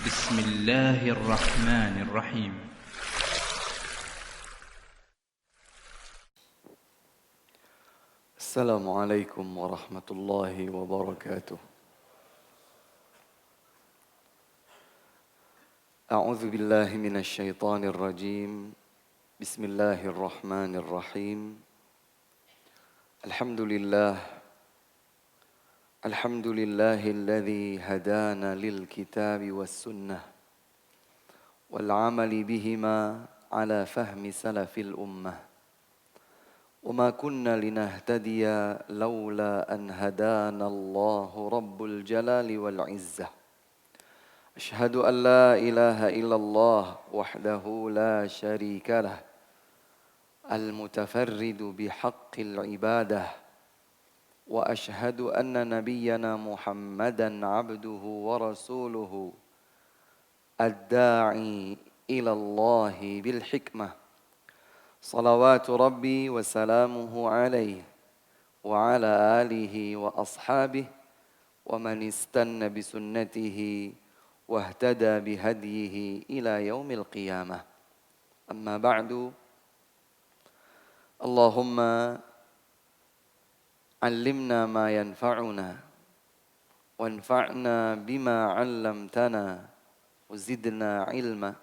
بسم الله الرحمن الرحيم. السلام عليكم ورحمة الله وبركاته. أعوذ بالله من الشيطان الرجيم. بسم الله الرحمن الرحيم. الحمد لله الذي هدانا للكتاب والسنة والعمل بهما على فهم سلف الأمة. وما كنا لنهتدي لولا أن هدانا الله رب الجلال والعزة. أشهد أن لا إله إلا الله وحده لا شريك له المتفرد بحق العبادة. وأشهد أن نبينا محمدا عبده ورسوله الداعي إلى الله بالحكمة. صلوات ربي وسلامه عليه وعلى آله وأصحابه ومن استنى بسنته واهتدى بهديه إلى يوم القيامة. أما بعد، اللهم علمنا ما ينفعنا وانفعنا بما علمتنا وزدنا علما.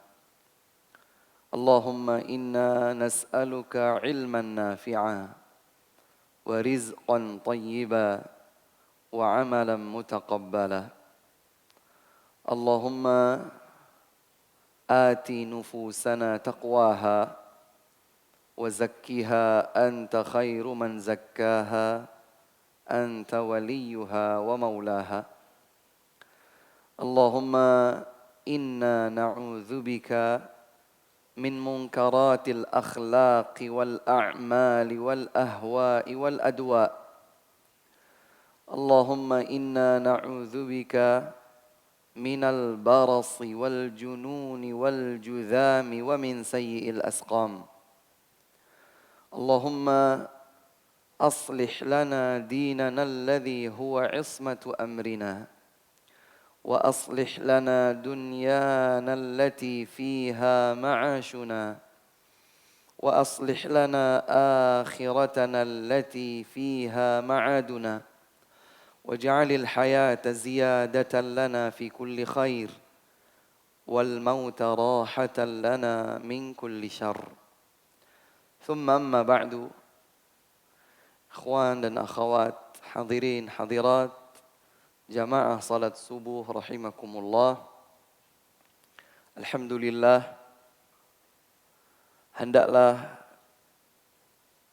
اللهم إنا نسألك علما نافعا ورزقا طيبا وعملا متقبلا. اللهم آت نفوسنا تقواها وزكها أنت خير من زكاها أنت وليها ومولاها. اللهم إنا نعوذ بك من منكرات الأخلاق والأعمال والأهواء والأدواء. اللهم إنا نعوذ بك من البرص والجنون والجذام ومن سيء الأسقام. اللهم أصلح لنا ديننا الذي هو عصمة أمرنا، وأصلح لنا دنيانا التي فيها معاشنا، وأصلح لنا آخرتنا التي فيها معادنا، واجعل الحياة زيادة لنا في كل خير والموت راحة لنا من كل شر. ثم أما بعد، ikhwan dan akhwat, hadirin hadirat jamaah salat subuh rahimakumullah. Alhamdulillah, hendaklah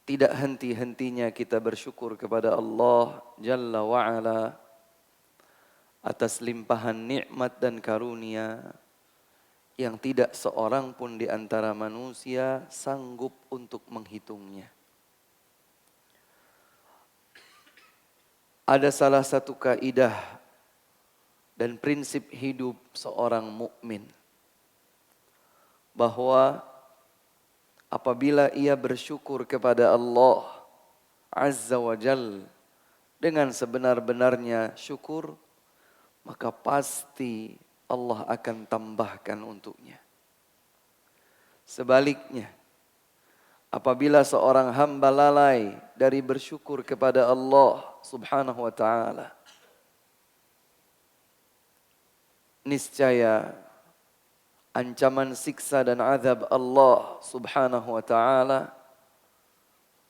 tidak henti-hentinya kita bersyukur kepada Allah Jalla wa'ala atas limpahan nikmat dan karunia yang tidak seorang pun di antara manusia sanggup untuk menghitungnya. Ada salah satu kaidah dan prinsip hidup seorang mukmin bahwa apabila ia bersyukur kepada Allah Azza wa Jal dengan sebenar-benarnya syukur, maka pasti Allah akan tambahkan untuknya. Sebaliknya, apabila seorang hamba lalai dari bersyukur kepada Allah Subhanahu wa ta'ala, niscaya ancaman siksa dan azab Allah Subhanahu wa ta'ala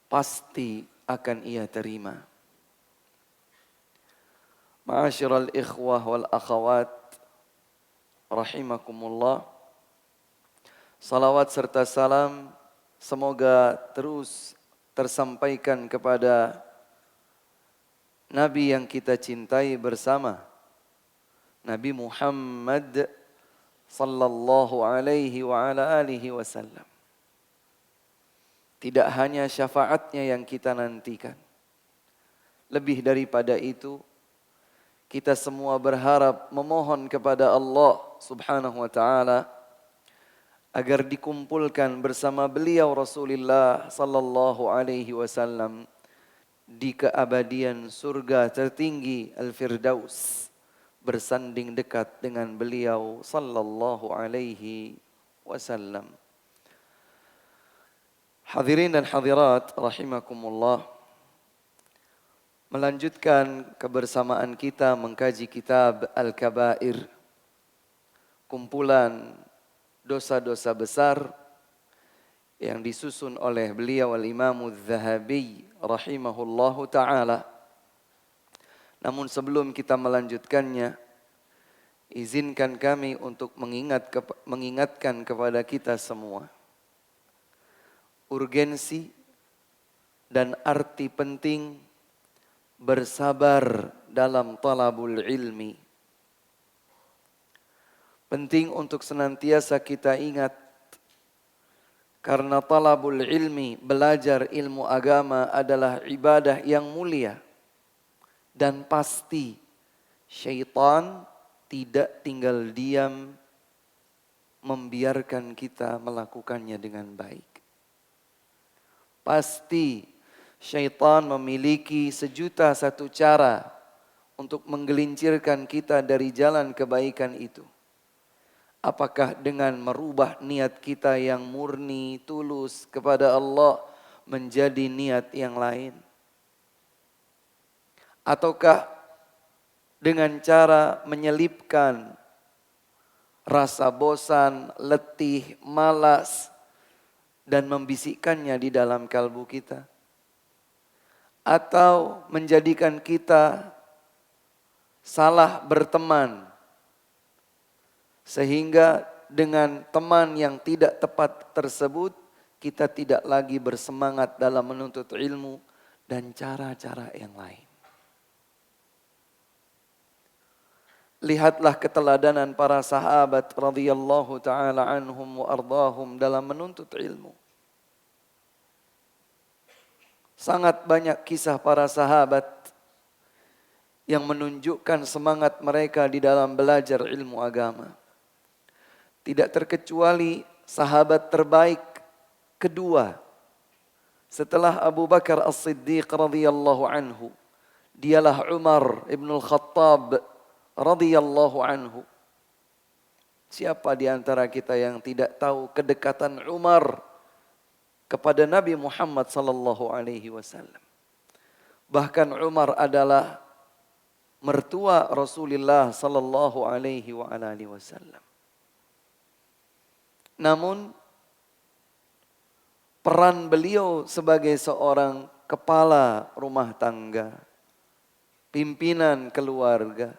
pasti akan ia terima. Ma'asyiral ikhwah wal akhawat rahimakumullah, salawat serta salam semoga terus tersampaikan kepada Nabi yang kita cintai bersama, Nabi Muhammad sallallahu alaihi wa ala alihi wasallam. Tidak hanya syafaatnya yang kita nantikan, lebih daripada itu, kita semua berharap memohon kepada Allah Subhanahu wa ta'ala agar dikumpulkan bersama beliau Rasulullah sallallahu alaihi wasallam di keabadian surga tertinggi Al-Firdaus bersanding dekat dengan beliau sallallahu alaihi wasallam. Hadirin dan hadirat rahimakumullah, melanjutkan kebersamaan kita mengkaji kitab Al-Kabair, kumpulan dosa-dosa besar yang disusun oleh beliau Al-Imam Az-Zahabi rahimahullahu ta'ala. Namun sebelum kita melanjutkannya, izinkan kami untuk mengingatkan kepada kita semua urgensi dan arti penting bersabar dalam talabul ilmi. Penting untuk senantiasa kita ingat, karena talabul ilmi, belajar ilmu agama adalah ibadah yang mulia. Dan pasti syaitan tidak tinggal diam membiarkan kita melakukannya dengan baik. Pasti syaitan memiliki 1.000.001 cara untuk menggelincirkan kita dari jalan kebaikan itu. Apakah dengan merubah niat kita yang murni, tulus kepada Allah menjadi niat yang lain? Ataukah dengan cara menyelipkan rasa bosan, letih, malas, dan membisikkannya di dalam kalbu kita? Atau menjadikan kita salah berteman, sehingga dengan teman yang tidak tepat tersebut, kita tidak lagi bersemangat dalam menuntut ilmu dan cara-cara yang lain. Lihatlah keteladanan para sahabat radhiyallahu ta'ala anhum wa ardahum dalam menuntut ilmu. Sangat banyak kisah para sahabat yang menunjukkan semangat mereka di dalam belajar ilmu agama. Tidak terkecuali sahabat terbaik kedua setelah Abu Bakar As-Siddiq radhiyallahu anhu, dialah Umar ibn al-Khattab radhiyallahu anhu. Siapa di antara kita yang tidak tahu kedekatan Umar kepada Nabi Muhammad sallallahu alaihi wasallam? Bahkan Umar adalah mertua Rasulullah sallallahu alaihi wasallam. Namun peran beliau sebagai seorang kepala rumah tangga, pimpinan keluarga,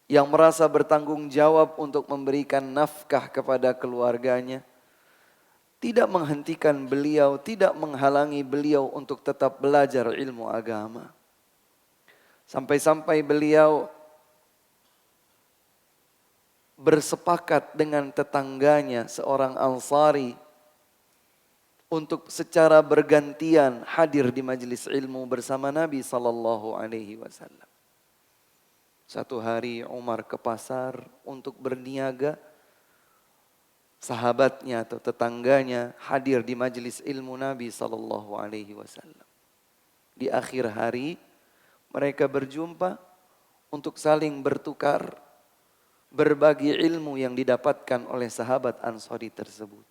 yang merasa bertanggung jawab untuk memberikan nafkah kepada keluarganya, tidak menghentikan beliau, tidak menghalangi beliau untuk tetap belajar ilmu agama. Sampai-sampai beliau bersepakat dengan tetangganya seorang Ansari untuk secara bergantian hadir di majelis ilmu bersama Nabi sallallahu alaihi wasallam. Satu hari Umar ke pasar untuk berniaga, sahabatnya atau tetangganya hadir di majelis ilmu Nabi sallallahu alaihi wasallam. Di akhir hari mereka berjumpa untuk saling bertukar, berbagi ilmu yang didapatkan oleh sahabat Ansari tersebut.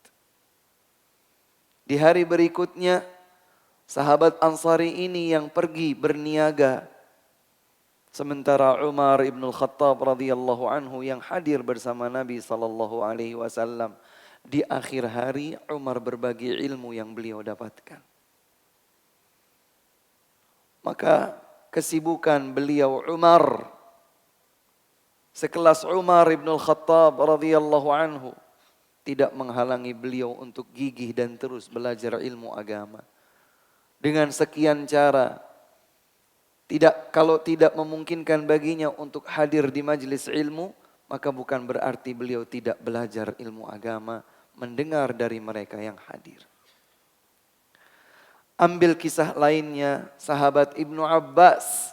Di hari berikutnya, sahabat Ansari ini yang pergi berniaga, sementara Umar ibn al-Khattab radhiyallahu anhu yang hadir bersama Nabi sallallahu alaihi wasallam. Di akhir hari Umar berbagi ilmu yang beliau dapatkan. Maka kesibukan beliau Umar, sekelas Umar ibn al-Khattab radhiyallahu anhu, tidak menghalangi beliau untuk gigih dan terus belajar ilmu agama. Dengan sekian cara, kalau tidak memungkinkan baginya untuk hadir di majelis ilmu, maka bukan berarti beliau tidak belajar ilmu agama, mendengar dari mereka yang hadir. Ambil kisah lainnya, sahabat Ibnu Abbas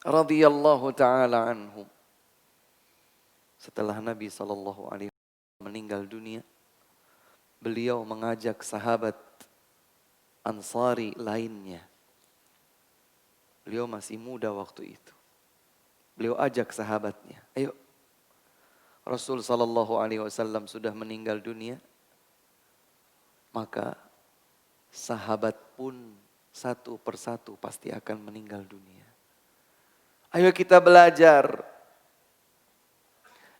radhiyallahu ta'ala anhu. Setelah Nabi SAW meninggal dunia, beliau mengajak sahabat Ansari lainnya. Beliau masih muda waktu itu. Beliau ajak sahabatnya, ayo. Rasul sallallahu alaihi wasallam sudah meninggal dunia. Maka sahabat pun satu persatu pasti akan meninggal dunia. Ayo kita belajar.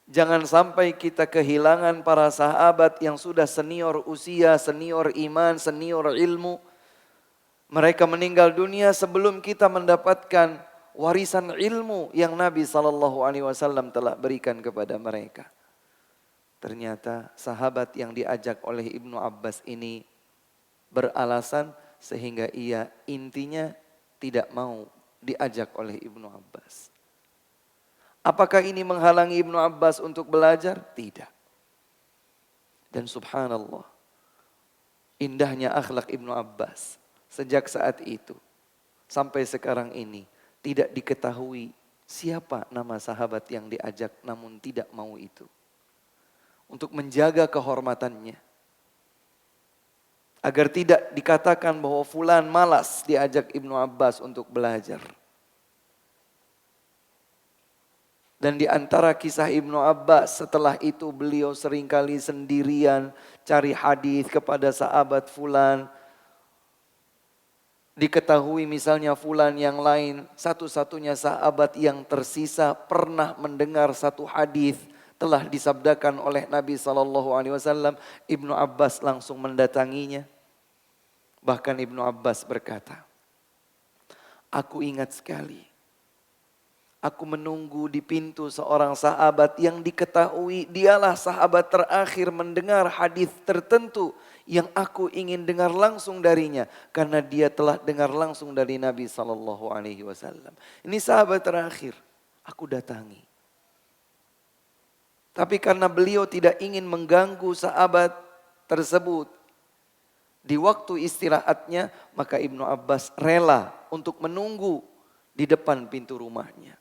Jangan sampai kita kehilangan para sahabat yang sudah senior usia, senior iman, senior ilmu. Mereka meninggal dunia sebelum kita mendapatkan warisan ilmu yang Nabi SAW telah berikan kepada mereka. Ternyata sahabat yang diajak oleh Ibnu Abbas ini beralasan sehingga ia intinya tidak mau diajak oleh Ibnu Abbas. Apakah ini menghalangi Ibnu Abbas untuk belajar? Tidak. Dan subhanallah, indahnya akhlak Ibnu Abbas sejak saat itu sampai sekarang ini tidak diketahui siapa nama sahabat yang diajak namun tidak mau itu. Untuk menjaga kehormatannya. Agar tidak dikatakan bahwa fulan malas diajak Ibnu Abbas untuk belajar. Dan di antara kisah Ibnu Abbas setelah itu beliau seringkali sendirian cari hadis kepada sahabat fulan. Diketahui misalnya fulan yang lain, satu-satunya sahabat yang tersisa pernah mendengar satu hadis telah disabdakan oleh Nabi SAW. Ibnu Abbas langsung mendatanginya. Bahkan Ibnu Abbas berkata, aku ingat sekali. Aku menunggu di pintu seorang sahabat yang diketahui dialah sahabat terakhir mendengar hadis tertentu yang aku ingin dengar langsung darinya. Karena dia telah dengar langsung dari Nabi SAW. Ini sahabat terakhir, aku datangi. Tapi karena beliau tidak ingin mengganggu sahabat tersebut di waktu istirahatnya, maka Ibnu Abbas rela untuk menunggu di depan pintu rumahnya.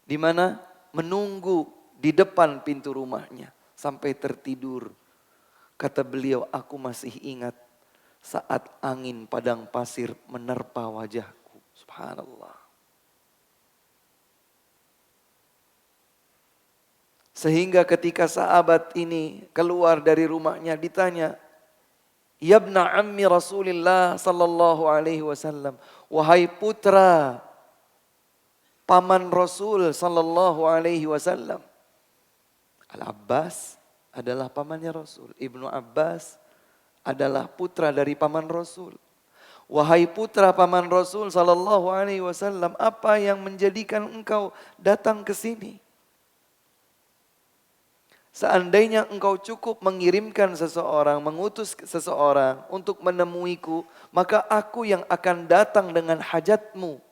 Di mana? Menunggu di depan pintu rumahnya sampai tertidur. Kata beliau, aku masih ingat saat angin padang pasir menerpa wajahku. Subhanallah. Sehingga ketika sahabat ini keluar dari rumahnya ditanya, "Ya ibna ammi Rasulillah sallallahu alaihi wasallam, wahai putra paman Rasul sallallahu alaihi wasallam." Al-Abbas adalah pamannya Rasul. Ibnu Abbas adalah putra dari paman Rasul. Wahai putra paman Rasul sallallahu alaihi wasallam, apa yang menjadikan engkau datang ke sini? Seandainya engkau cukup mengirimkan seseorang, mengutus seseorang untuk menemuiku, maka aku yang akan datang dengan hajatmu.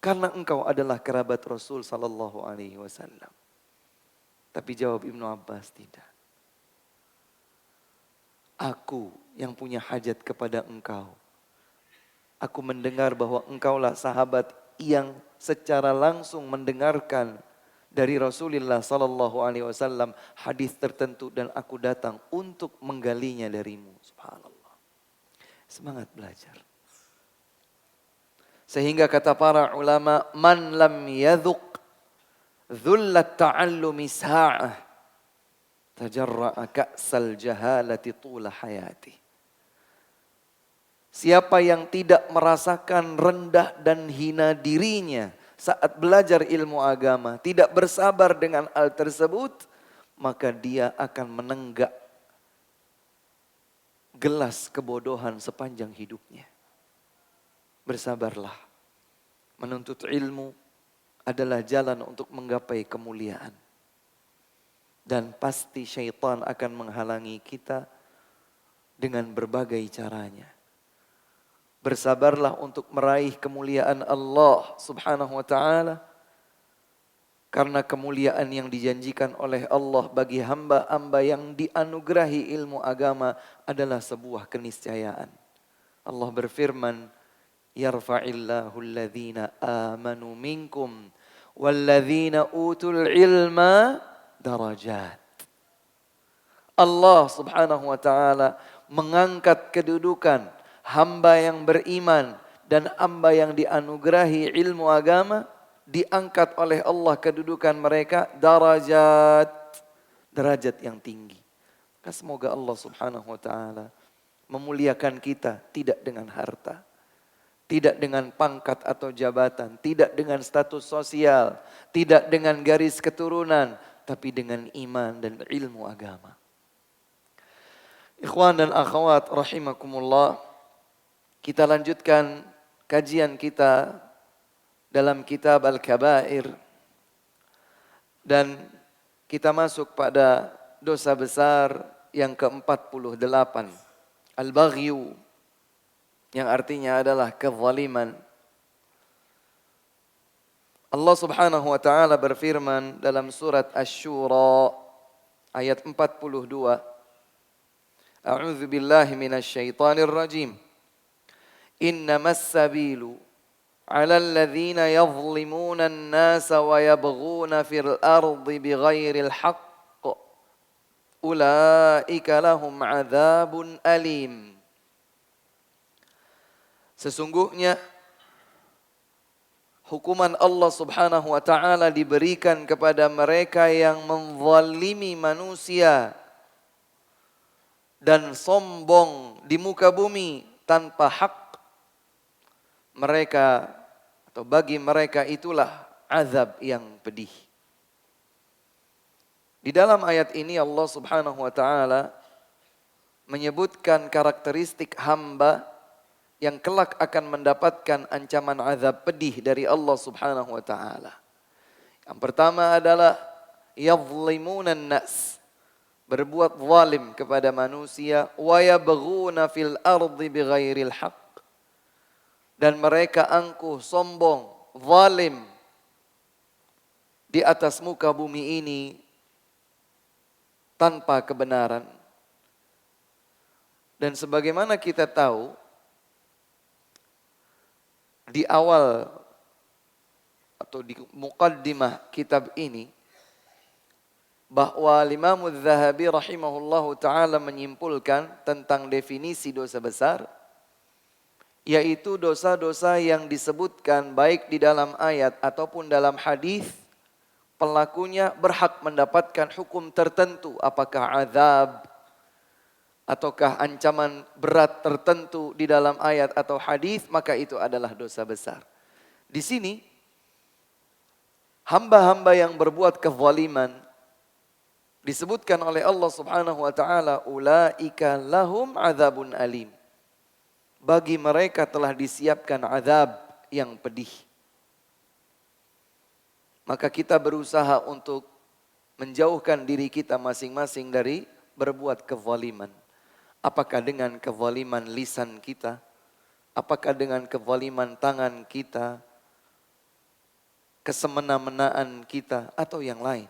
Karena engkau adalah kerabat Rasul sallallahu alaihi wasallam. Tapi jawab Ibnu Abbas, tidak. Aku yang punya hajat kepada engkau. Aku mendengar bahwa engkaulah sahabat yang secara langsung mendengarkan dari Rasulullah sallallahu alaihi wasallam hadis tertentu dan aku datang untuk menggalinya darimu. Subhanallah. Semangat belajar. Sehingga kata para ulama, man lam yadhuq dhullat ta'allumi sa'ah tajarra'a ka'sal jahalati tula hayati. Siapa yang tidak merasakan rendah dan hina dirinya saat belajar ilmu agama, tidak bersabar dengan hal tersebut, maka dia akan menenggak gelas kebodohan sepanjang hidupnya. Bersabarlah. Menuntut ilmu adalah jalan untuk menggapai kemuliaan. Dan pasti syaitan akan menghalangi kita dengan berbagai caranya. Bersabarlah untuk meraih kemuliaan Allah subhanahu wa ta'ala. Karena kemuliaan yang dijanjikan oleh Allah bagi hamba-hamba yang dianugerahi ilmu agama adalah sebuah keniscayaan. Allah berfirman, yarfa'illahu alladhina amanu minkum walladhina utul ilma darajat. Allah subhanahu wa ta'ala mengangkat kedudukan hamba yang beriman dan hamba yang dianugerahi ilmu agama, diangkat oleh Allah kedudukan mereka derajat yang tinggi. Semoga Allah Subhanahu wa taala memuliakan kita tidak dengan harta, tidak dengan pangkat atau jabatan, tidak dengan status sosial, tidak dengan garis keturunan, tapi dengan iman dan ilmu agama. Ikhwan dan akhwat rahimakumullah, kita lanjutkan kajian kita dalam kitab Al-Kabair dan kita masuk pada dosa besar yang ke-48, al-baghyu, yang artinya adalah kezaliman. Allah Subhanahu wa taala berfirman dalam surat Asy-Syura ayat 42. A'udzu billahi minasy syaithanir rajim. Innamas sabilu 'alal ladzina yadhlimuna an-nasa wa yabghuna fil ardi bighairil haqq. Ulaika lahum 'adzabun alim. Sesungguhnya hukuman Allah Subhanahu wa taala diberikan kepada mereka yang menzalimi manusia dan sombong di muka bumi tanpa hak. Mereka atau bagi mereka itulah azab yang pedih. Di dalam ayat ini Allah Subhanahu wa taala menyebutkan karakteristik hamba yang kelak akan mendapatkan ancaman azab pedih dari Allah Subhanahu wa taala. Yang pertama adalah yadhlimunan nas, berbuat zalim kepada manusia, wa yabghuna fil ardi bighairil haqq, dan mereka angkuh, sombong, zalim di atas muka bumi ini tanpa kebenaran. Dan sebagaimana kita tahu, di awal atau di muqaddimah kitab ini, bahwa Imam Az-Zahabi rahimahullahu ta'ala menyimpulkan tentang definisi dosa besar, yaitu dosa-dosa yang disebutkan baik di dalam ayat ataupun dalam hadis, pelakunya berhak mendapatkan hukum tertentu, apakah azab ataukah ancaman berat tertentu di dalam ayat atau hadis, maka itu adalah dosa besar. Di sini hamba-hamba yang berbuat kezaliman disebutkan oleh Allah Subhanahu wa taala, ulaika lahum adzabun alim. Bagi mereka telah disiapkan azab yang pedih. Maka kita berusaha untuk menjauhkan diri kita masing-masing dari berbuat kezaliman. Apakah dengan kezaliman lisan kita? Apakah dengan kezaliman tangan kita? Kesemena-menaan kita atau yang lain?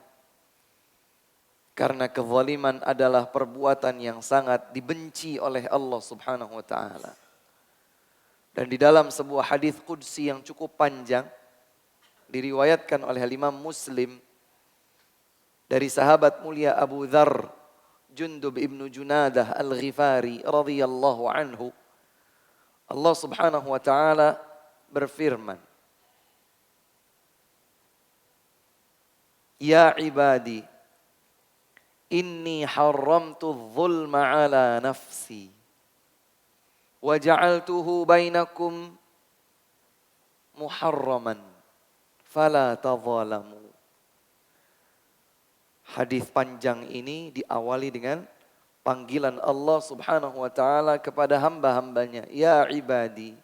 Karena kezaliman adalah perbuatan yang sangat dibenci oleh Allah Subhanahu wa taala. Dan di dalam sebuah hadis qudsi yang cukup panjang, diriwayatkan oleh Imam Muslim dari sahabat mulia Abu Dzar Jundub ibnu Junadah al-Ghifari radhiyallahu anhu, Allah Subhanahu wa taala berfirman, Ya ibadi, inni haramtu adh-dhulma ala nafsi wa ja'altuhu bainakum muharraman fala tadhalamu. Hadis panjang ini diawali dengan panggilan Allah Subhanahu wa taala kepada hamba-hambanya, ya ibadi,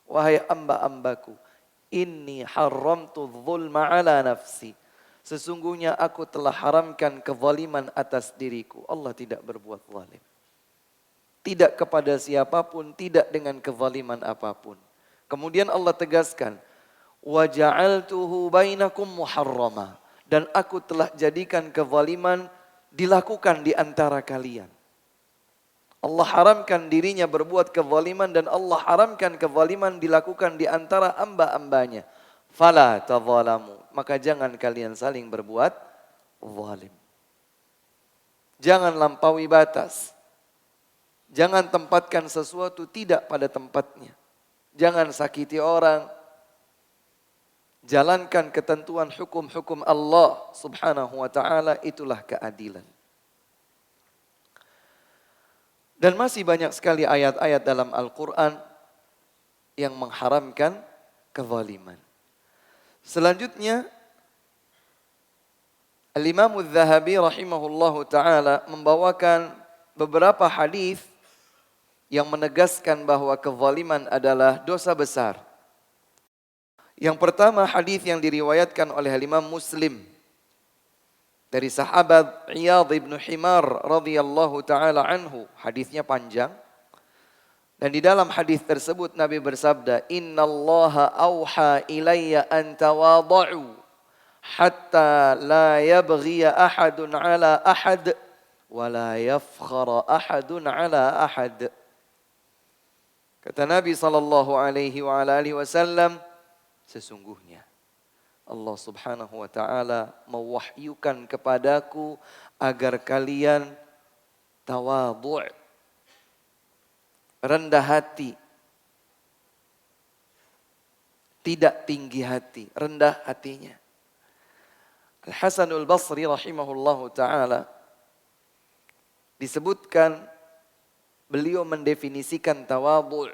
wahai hamba-hambaku, inni haramtu dzulma ala nafsi. Sesungguhnya aku telah haramkan kezaliman atas diriku. Allah tidak berbuat zalim. Tidak kepada siapapun, tidak dengan kezaliman apapun. Kemudian Allah tegaskan, wa ja'altuhu bainakum muharrama. Dan aku telah jadikan kezaliman dilakukan di antara kalian. Allah haramkan dirinya berbuat kezaliman dan Allah haramkan kezaliman dilakukan di antara hamba-hambanya. Fala tadzalamu, maka jangan kalian saling berbuat zalim. Jangan lampaui batas. Jangan tempatkan sesuatu tidak pada tempatnya. jangan sakiti orang. Jalankan ketentuan hukum-hukum Allah subhanahu wa ta'ala, itulah keadilan. Dan masih banyak sekali ayat-ayat dalam Al-Quran yang mengharamkan kezaliman. Selanjutnya, Al-Imam Al-Zahabi rahimahullahu ta'ala membawakan beberapa hadis yang menegaskan bahwa kezaliman adalah dosa besar. Yang pertama, hadis yang diriwayatkan oleh Imam Muslim dari sahabat Iyadh ibn Himar radhiyallahu taala anhu. Hadisnya panjang. Dan di dalam hadis tersebut Nabi bersabda, "Innallaha auha ilayya an tawadhu hatta la yabghiya ahadun ala ahad wa la yafkhara ahadun ala ahad." Kata Nabi sallallahu alaihi wa alihi wasallam, sesungguhnya Allah subhanahu wa ta'ala mewahyukan kepadaku agar kalian tawadhu', rendah hati, tidak tinggi hati, rendah hatinya. Al-Hasanul Basri rahimahullahu ta'ala disebutkan beliau mendefinisikan tawadhu'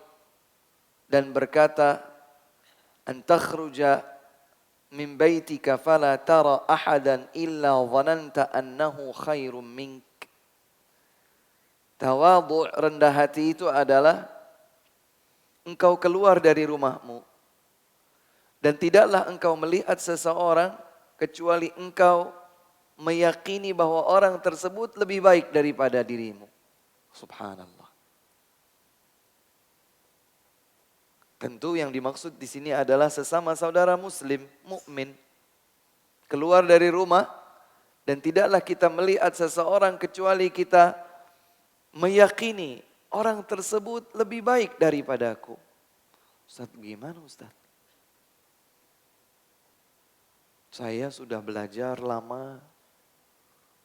dan berkata, an takhruja min baitika fala tara ahadan illa dhananta annahu khairum mink. Tawadhu', rendah hati itu adalah engkau keluar dari rumahmu dan tidaklah engkau melihat seseorang kecuali engkau meyakini bahwa orang tersebut lebih baik daripada dirimu. Subhanallah. Tentu yang dimaksud di sini adalah sesama saudara muslim, mukmin. Keluar dari rumah dan tidaklah kita melihat seseorang kecuali kita meyakini orang tersebut lebih baik daripadaku. Ustaz, gimana Ustaz? Saya sudah belajar lama,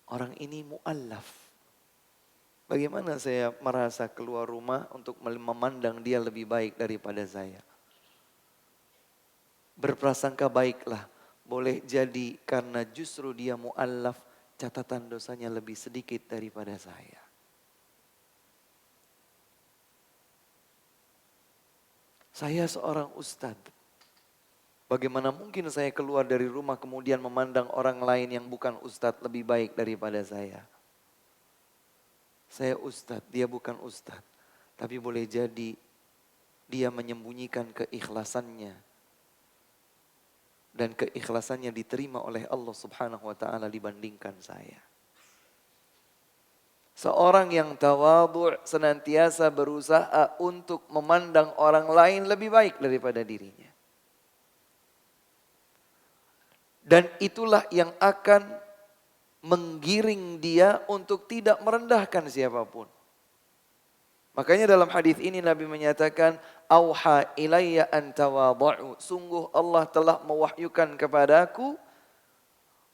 orang ini mu'allaf. Bagaimana saya merasa keluar rumah untuk memandang dia lebih baik daripada saya? Berprasangka baiklah. Boleh jadi karena justru dia mu'allaf, catatan dosanya lebih sedikit daripada saya. Saya seorang ustadz. Bagaimana mungkin saya keluar dari rumah kemudian memandang orang lain yang bukan ustadz lebih baik daripada saya? Saya ustadz, dia bukan ustadz. Tapi boleh jadi dia menyembunyikan keikhlasannya. Dan keikhlasannya diterima oleh Allah subhanahu wa ta'ala dibandingkan saya. Seorang yang tawadhu' senantiasa berusaha untuk memandang orang lain lebih baik daripada dirinya. Dan itulah yang akan menggiring dia untuk tidak merendahkan siapapun. Makanya dalam hadis ini Nabi menyatakan, auha ilayya an tawadhu'. Sungguh Allah telah mewahyukan kepadaku,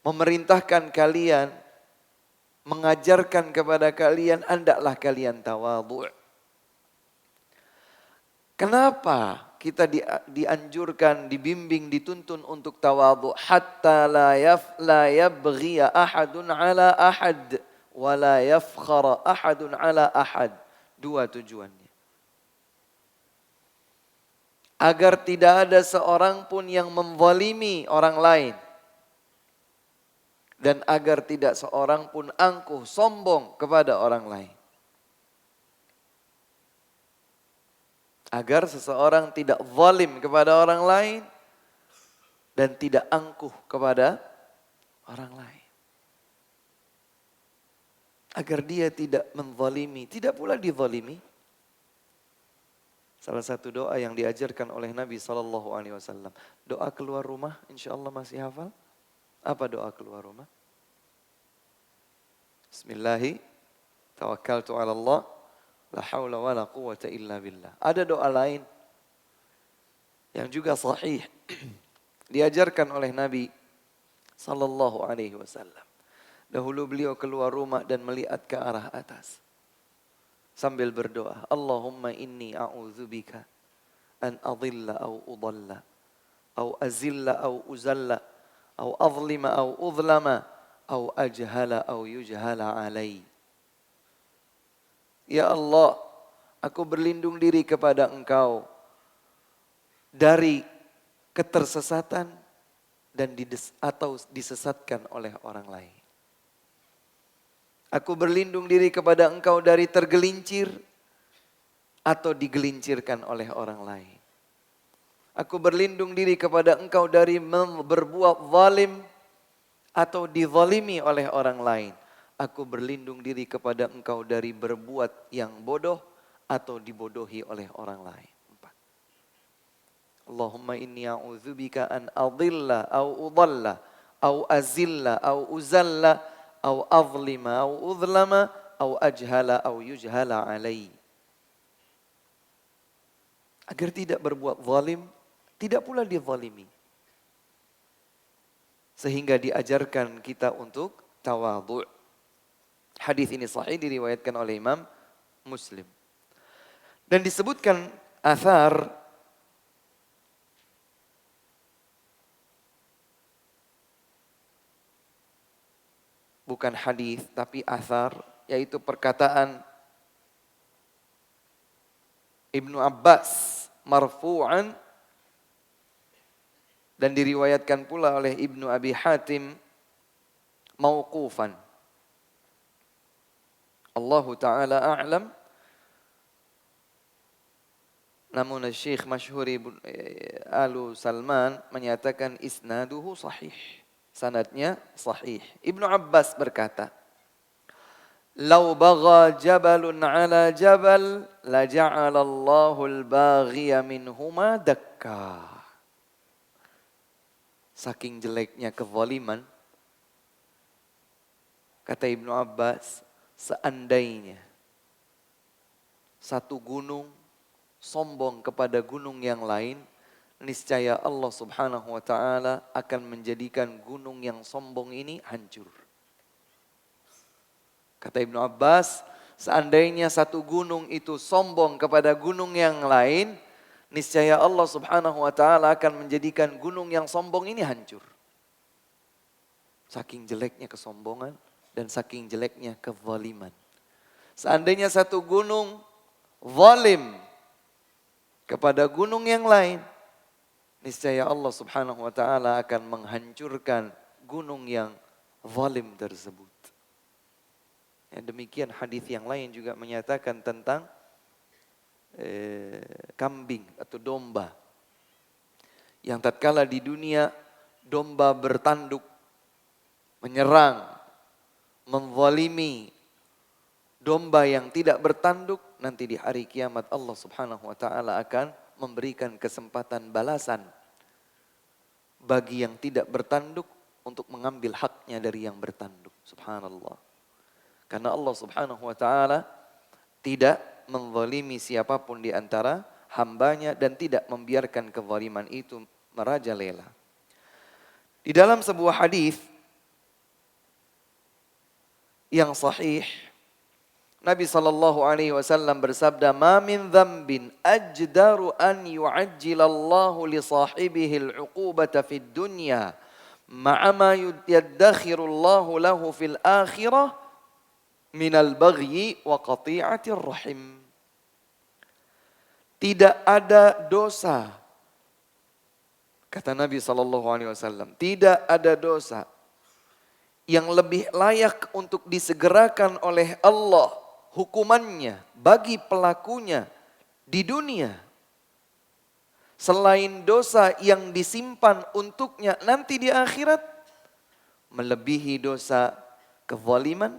memerintahkan kalian, mengajarkan kepada kalian, hendaklah kalian tawadhu'. Kenapa kita dianjurkan, dibimbing, dituntun untuk tawadhu'? Hatta la yabghiya ahadun ala ahad wa la yafkhara ahadun ala ahad. Dua tujuannya. Agar tidak ada seorang pun yang menzalimi orang lain. Dan agar tidak seorang pun angkuh, sombong kepada orang lain. Agar seseorang tidak zalim kepada orang lain dan tidak angkuh kepada orang lain. Agar dia tidak menzalimi, tidak pula dizalimi. Salah satu doa yang diajarkan oleh Nabi SAW. Doa keluar rumah, insya Allah masih hafal? Apa doa keluar rumah? Bismillahi, tawakkaltu ala Allah. La haula wa la quwwata illa billah. Ada doa lain yang juga sahih diajarkan oleh Nabi sallallahu alaihi wasallam. Dahulu beliau keluar rumah dan melihat ke arah atas sambil berdoa, Allahumma inni a'udzubika an adilla au udalla au azilla au uzalla au azlima au udlama au ajhala au yujhala alai. Ya Allah, aku berlindung diri kepada Engkau dari ketersesatan dan atau disesatkan oleh orang lain. Aku berlindung diri kepada Engkau dari tergelincir atau digelincirkan oleh orang lain. Aku berlindung diri kepada Engkau dari berbuat zalim atau dizalimi oleh orang lain. Aku berlindung diri kepada Engkau dari berbuat yang bodoh atau dibodohi oleh orang lain. 4. Allahumma inni a'udzubika an adilla au udalla au azilla au uzalla au azlima au udlama au ajhala au yujhala alai. Agar tidak berbuat zalim, tidak pula dizalimi. Sehingga diajarkan kita untuk tawadhu'. Hadis ini sahih diriwayatkan oleh Imam Muslim. Dan disebutkan athar bukan hadis tapi athar, yaitu perkataan Ibnu Abbas marfu'an dan diriwayatkan pula oleh Ibnu Abi Hatim mauqufan. Allahu ta'ala a'lam. Namun Syekh Masyhur Alu Salman menyatakan isnaduhu sahih. Sanadnya sahih. Ibnu Abbas berkata, "Lau bagha jabalun ala jabal la ja'ala Allahul baghiya minhuma dakka." Saking jeleknya kezaliman, kata Ibnu Abbas, seandainya satu gunung sombong kepada gunung yang lain, niscaya Allah Subhanahu wa ta'ala akan menjadikan gunung yang sombong ini hancur. Kata Ibnu Abbas, seandainya satu gunung itu sombong kepada gunung yang lain, niscaya Allah Subhanahu wa ta'ala akan menjadikan gunung yang sombong ini hancur. Saking jeleknya kesombongan dan saking jeleknya kezaliman. Seandainya satu gunung zalim kepada gunung yang lain, niscaya Allah Subhanahu wa ta'ala akan menghancurkan gunung yang zalim tersebut. Ya, demikian hadis yang lain juga menyatakan tentang kambing atau domba. Yang tatkala di dunia domba bertanduk, menyerang, menzalimi domba yang tidak bertanduk, nanti di hari kiamat Allah Subhanahu wa ta'ala akan memberikan kesempatan balasan bagi yang tidak bertanduk untuk mengambil haknya dari yang bertanduk. Subhanallah. Karena Allah Subhanahu wa ta'ala tidak menzalimi siapapun di antara hambanya dan tidak membiarkan kezaliman itu merajalela. Di dalam sebuah hadis yang sahih, Nabi SAW bersabda, "Ma min dzambin ajdaru an yu'ajjilallahu li sahibihi al-'uqubata fid dunya ma'a ma yaddakhirullahu lahu fil akhirah minal baghyi wa qati'atir rahim." Tidak ada dosa, kata Nabi SAW, tidak ada dosa yang lebih layak untuk disegerakan oleh Allah hukumannya bagi pelakunya di dunia selain dosa yang disimpan untuknya nanti di akhirat, melebihi dosa kezaliman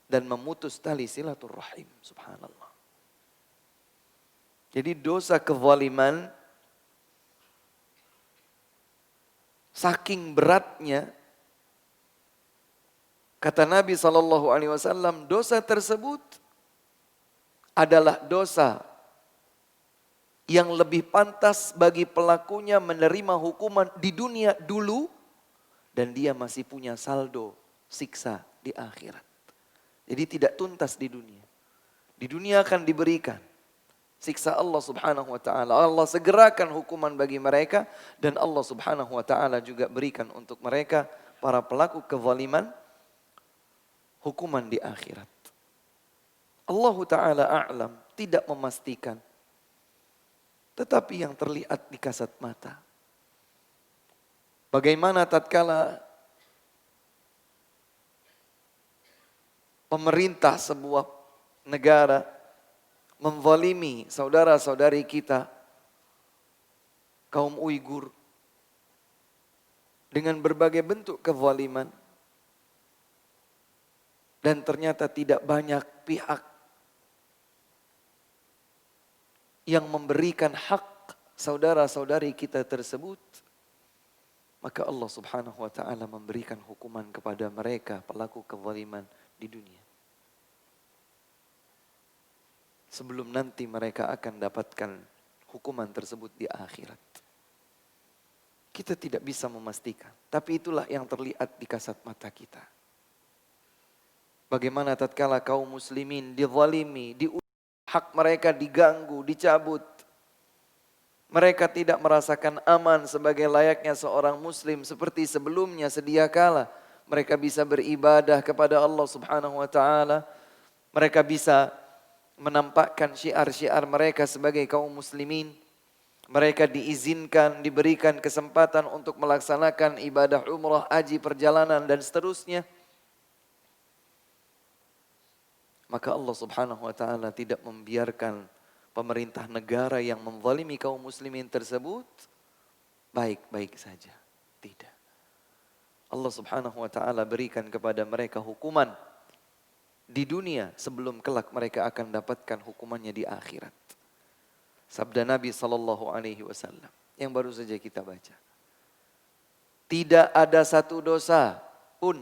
dan memutus tali silaturrahim. Subhanallah. Jadi dosa kezaliman saking beratnya, kata Nabi SAW, dosa tersebut adalah dosa yang lebih pantas bagi pelakunya menerima hukuman di dunia dulu dan dia masih punya saldo siksa di akhirat. Jadi tidak tuntas di dunia. Di dunia akan diberikan siksa Allah subhanahu wa ta'ala. Allah segerakan hukuman bagi mereka dan Allah subhanahu wa ta'ala juga berikan untuk mereka, para pelaku kezaliman, hukuman di akhirat. Allah ta'ala a'lam, tidak memastikan. Tetapi yang terlihat di kasat mata. Bagaimana tatkala pemerintah sebuah negara menzalimi saudara-saudari kita, kaum Uighur, dengan berbagai bentuk kezaliman. Dan ternyata tidak banyak pihak yang memberikan hak saudara-saudari kita tersebut. Maka Allah subhanahu wa ta'ala memberikan hukuman kepada mereka, pelaku kezaliman di dunia. Sebelum nanti mereka akan dapatkan hukuman tersebut di akhirat. Kita tidak bisa memastikan. Tapi itulah yang terlihat di kasat mata kita. Bagaimana tatkala kaum muslimin dizalimi, hak mereka diganggu, dicabut. Mereka tidak merasakan aman sebagai layaknya seorang muslim seperti sebelumnya sedia kala. Mereka bisa beribadah kepada Allah subhanahu wa ta'ala. Mereka bisa menampakkan syiar-syiar mereka sebagai kaum muslimin. Mereka diizinkan, diberikan kesempatan untuk melaksanakan ibadah umrah, haji, perjalanan dan seterusnya. Maka Allah subhanahu wa ta'ala tidak membiarkan pemerintah negara yang menzalimi kaum muslimin tersebut baik-baik saja. Tidak. Allah subhanahu wa ta'ala berikan kepada mereka hukuman di dunia sebelum kelak mereka akan dapatkan hukumannya di akhirat. Sabda Nabi SAW yang baru saja kita baca. Tidak ada satu dosa pun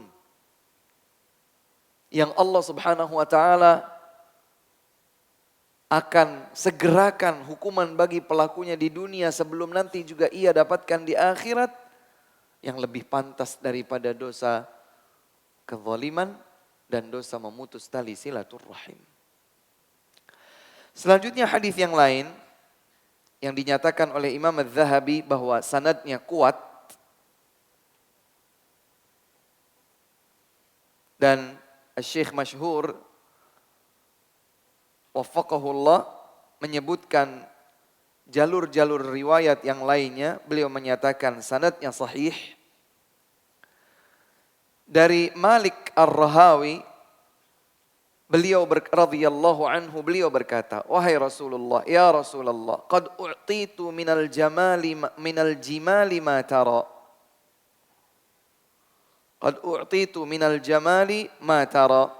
yang Allah subhanahu wa ta'ala akan segerakan hukuman bagi pelakunya di dunia sebelum nanti juga ia dapatkan di akhirat yang lebih pantas daripada dosa kezaliman dan dosa memutus tali silaturrahim. Selanjutnya hadis yang lain yang dinyatakan oleh Imam Az-Zahabi bahwa sanadnya kuat dan Syekh masyhur waffaqahullah menyebutkan jalur-jalur riwayat yang lainnya. Beliau menyatakan sanadnya sahih. Dari Malik Ar-Rahawi, beliau radhiyallahu anhu, beliau berkata, wahai Rasulullah, ya Rasulullah, qad u'titu minal jimali ma tara. Qad u'titu minal jamali ma tara.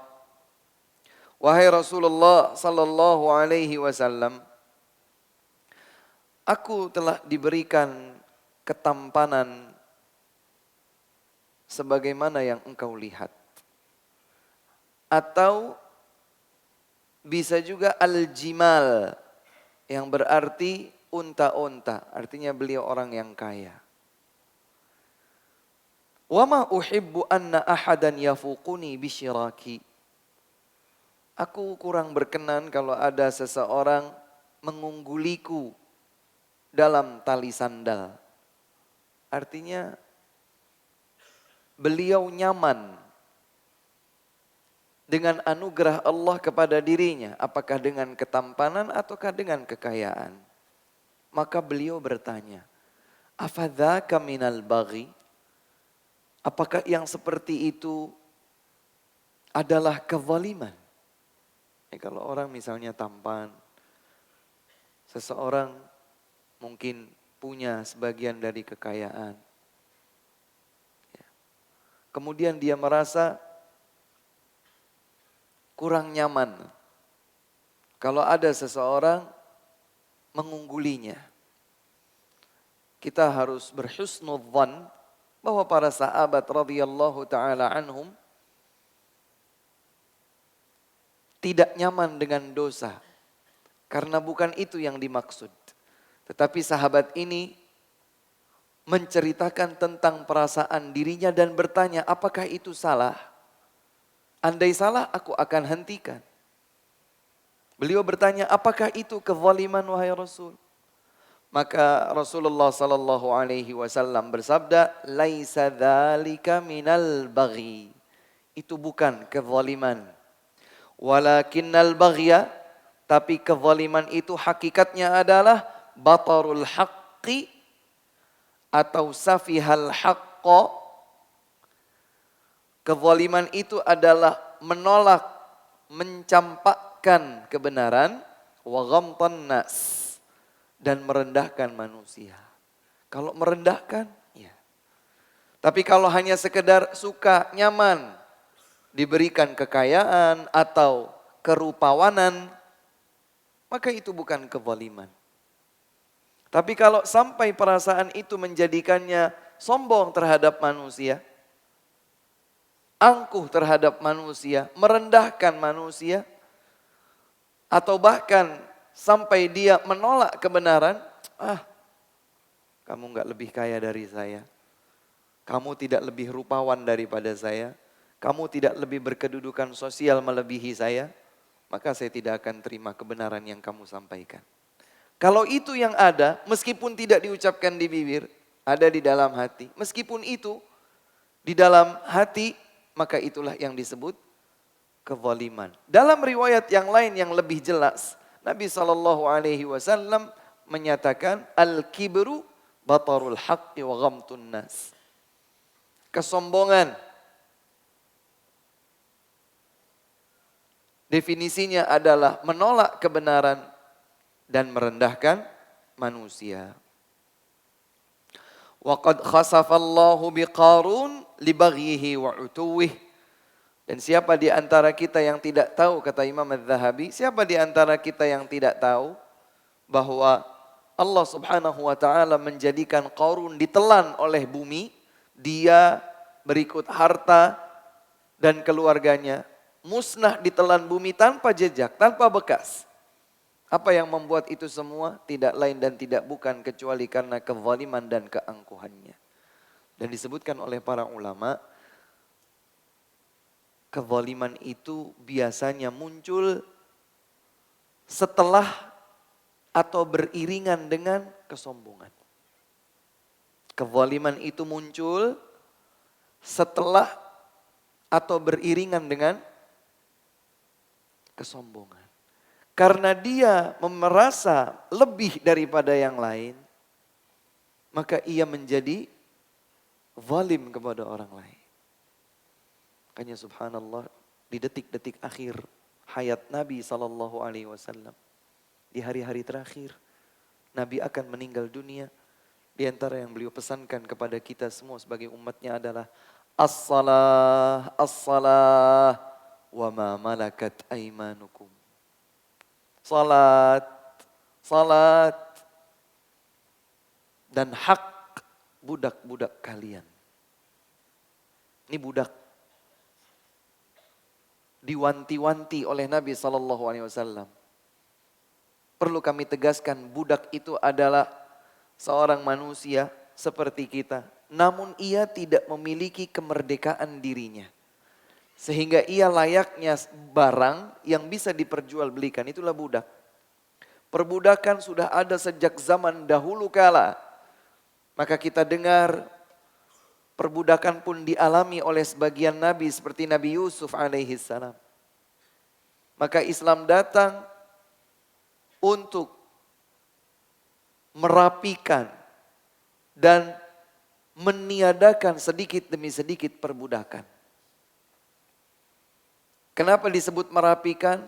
Wahai Rasulullah sallallahu alaihi wasallam, aku telah diberikan ketampanan sebagaimana yang engkau lihat. Atau bisa juga al-jimal yang berarti unta-unta, artinya beliau orang yang kaya. Wa ma uhibbu anna ahadan yafuquni bisyiraki. Aku kurang berkenan kalau ada seseorang mengungguliku dalam tali sandal. Artinya beliau nyaman dengan anugerah Allah kepada dirinya. Apakah dengan ketampanan ataukah dengan kekayaan. Maka beliau bertanya, afadzaka minal baghi? Apakah yang seperti itu adalah kezaliman? Kalau orang misalnya tampan, seseorang mungkin punya sebagian dari kekayaan. Kemudian dia merasa kurang nyaman kalau ada seseorang mengunggulinya. Kita harus berhusnudzan bahwa para sahabat radhiyallahu ta'ala anhum tidak nyaman dengan dosa. Karena bukan itu yang dimaksud. Tetapi sahabat ini menceritakan tentang perasaan dirinya dan bertanya, apakah itu salah? Andai salah, aku akan hentikan. Beliau bertanya, apakah itu kezaliman wahai Rasul? Maka Rasulullah sallallahu alaihi wasallam bersabda, "Laisa dzalika minal baghi." Itu bukan kezaliman. Walakinnal baghya, tapi kezaliman itu hakikatnya adalah batarul haqqi atau safihal haqqa. Kezaliman itu adalah menolak, mencampakkan kebenaran, wa ghamtan nas, dan merendahkan manusia. Kalau merendahkan, ya. Tapi kalau hanya sekedar suka, nyaman, diberikan kekayaan atau kerupawanan, maka itu bukan kezaliman. Tapi kalau sampai perasaan itu menjadikannya sombong terhadap manusia, angkuh terhadap manusia, merendahkan manusia, atau bahkan sampai dia menolak kebenaran, kamu nggak lebih kaya dari saya, kamu tidak lebih rupawan daripada saya, kamu tidak lebih berkedudukan sosial melebihi saya, maka saya tidak akan terima kebenaran yang kamu sampaikan. Kalau itu yang ada, meskipun tidak diucapkan di bibir, ada di dalam hati, meskipun itu di dalam hati, maka itulah yang disebut kezaliman. Dalam riwayat yang lain yang lebih jelas, Nabi SAW menyatakan, al-kibru batarul haqqi wa ghamtun nas. Kesombongan, definisinya adalah menolak kebenaran dan merendahkan manusia. Wa qad khasafallahu biqarun li baghihi wa utuwih. Dan siapa di antara kita yang tidak tahu, kata Imam Az-Zahabi, siapa di antara kita yang tidak tahu bahwa Allah Subhanahu wa taala menjadikan Qarun ditelan oleh bumi, dia berikut harta dan keluarganya musnah ditelan bumi tanpa jejak, tanpa bekas. Apa yang membuat itu semua? Tidak lain dan tidak bukan kecuali karena kezaliman dan keangkuhannya. Dan disebutkan oleh para ulama, kezaliman itu biasanya muncul setelah atau beriringan dengan kesombongan. Kezaliman itu muncul setelah atau beriringan dengan kesombongan. Karena dia merasa lebih daripada yang lain, maka ia menjadi zalim kepada orang lain. Makanya subhanallah, di detik-detik akhir hayat Nabi SAW, di hari-hari terakhir, Nabi akan meninggal dunia. Di antara yang beliau pesankan kepada kita semua sebagai umatnya adalah as-salah, as-salah, wa ma malakat aimanukum. Salat, salat, dan hak budak-budak kalian. Ini budak. Diwanti-wanti oleh Nabi SAW. Perlu kami tegaskan, budak itu adalah seorang manusia seperti kita. Namun ia tidak memiliki kemerdekaan dirinya. Sehingga ia layaknya barang yang bisa diperjualbelikan, itulah budak. Perbudakan sudah ada sejak zaman dahulu kala. Maka kita dengar perbudakan pun dialami oleh sebagian nabi seperti Nabi Yusuf alaihi salam. Maka Islam datang untuk merapikan dan meniadakan sedikit demi sedikit perbudakan. Kenapa disebut merapikan?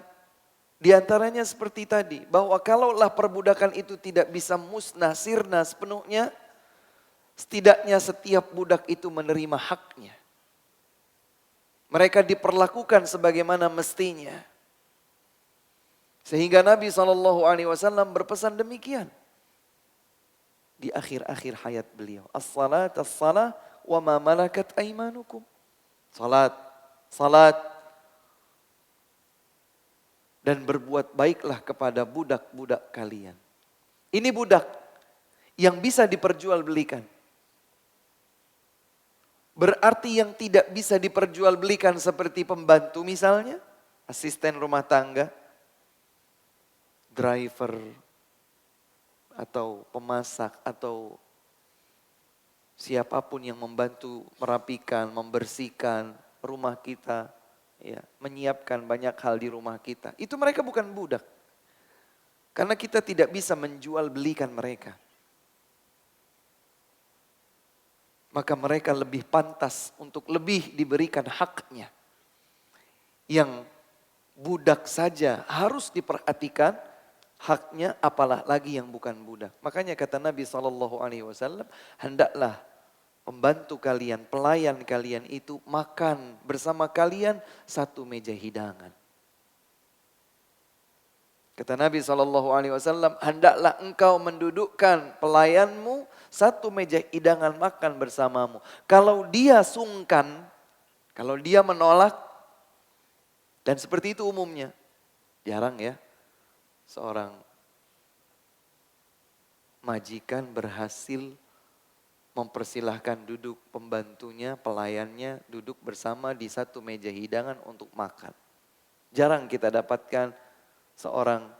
Di antaranya seperti tadi, bahwa kalaulah perbudakan itu tidak bisa musnah, sirna sepenuhnya, setidaknya setiap budak itu menerima haknya. Mereka diperlakukan sebagaimana mestinya. Sehingga Nabi SAW berpesan demikian. Di akhir-akhir hayat beliau. As-salat, as-salah, wa ma malakat aimanukum. Salat, salat. Dan berbuat baiklah kepada budak-budak kalian. Ini budak yang bisa diperjualbelikan. Berarti yang tidak bisa diperjualbelikan seperti pembantu misalnya, asisten rumah tangga, driver atau pemasak atau siapapun yang membantu merapikan, membersihkan rumah kita, ya, menyiapkan banyak hal di rumah kita. Itu mereka bukan budak. Karena kita tidak bisa menjual belikan mereka. Maka mereka lebih pantas untuk lebih diberikan haknya. Yang budak saja harus diperhatikan haknya, apalah lagi yang bukan budak. Makanya kata Nabi SAW, hendaklah pembantu kalian, pelayan kalian itu makan bersama kalian satu meja hidangan. Kata Nabi SAW, hendaklah engkau mendudukkan pelayanmu satu meja hidangan makan bersamamu. Kalau dia sungkan, kalau dia menolak, dan seperti itu umumnya. Jarang ya seorang majikan berhasil mempersilahkan duduk pembantunya, pelayannya duduk bersama di satu meja hidangan untuk makan. Jarang kita dapatkan seorang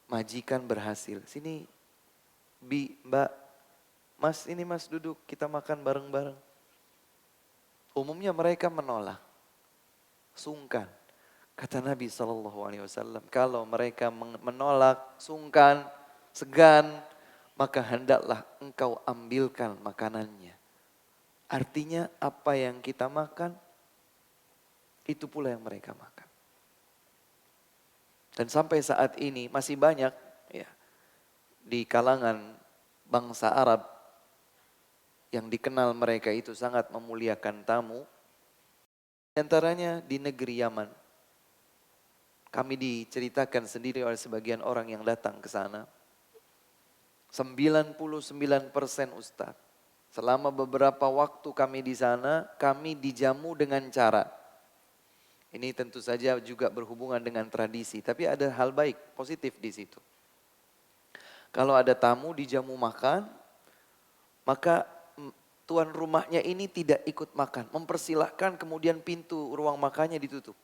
majikan berhasil. Sini Mbak, Mas, ini Mas duduk, kita makan bareng-bareng. Umumnya mereka menolak, sungkan. Kata Nabi SAW, kalau mereka menolak, sungkan, segan, maka hendaklah engkau ambilkan makanannya. Artinya apa yang kita makan, itu pula yang mereka makan. Dan sampai saat ini masih banyak ya, di kalangan bangsa Arab yang dikenal mereka itu sangat memuliakan tamu. Di antaranya di negeri Yaman. Kami diceritakan sendiri oleh sebagian orang yang datang ke sana. 99% Ustaz. Selama beberapa waktu kami di sana, kami dijamu dengan cara. Ini tentu saja juga berhubungan dengan tradisi, tapi ada hal baik, positif di situ. Kalau ada tamu dijamu makan, maka tuan rumahnya ini tidak ikut makan, mempersilahkan kemudian pintu ruang makannya ditutup.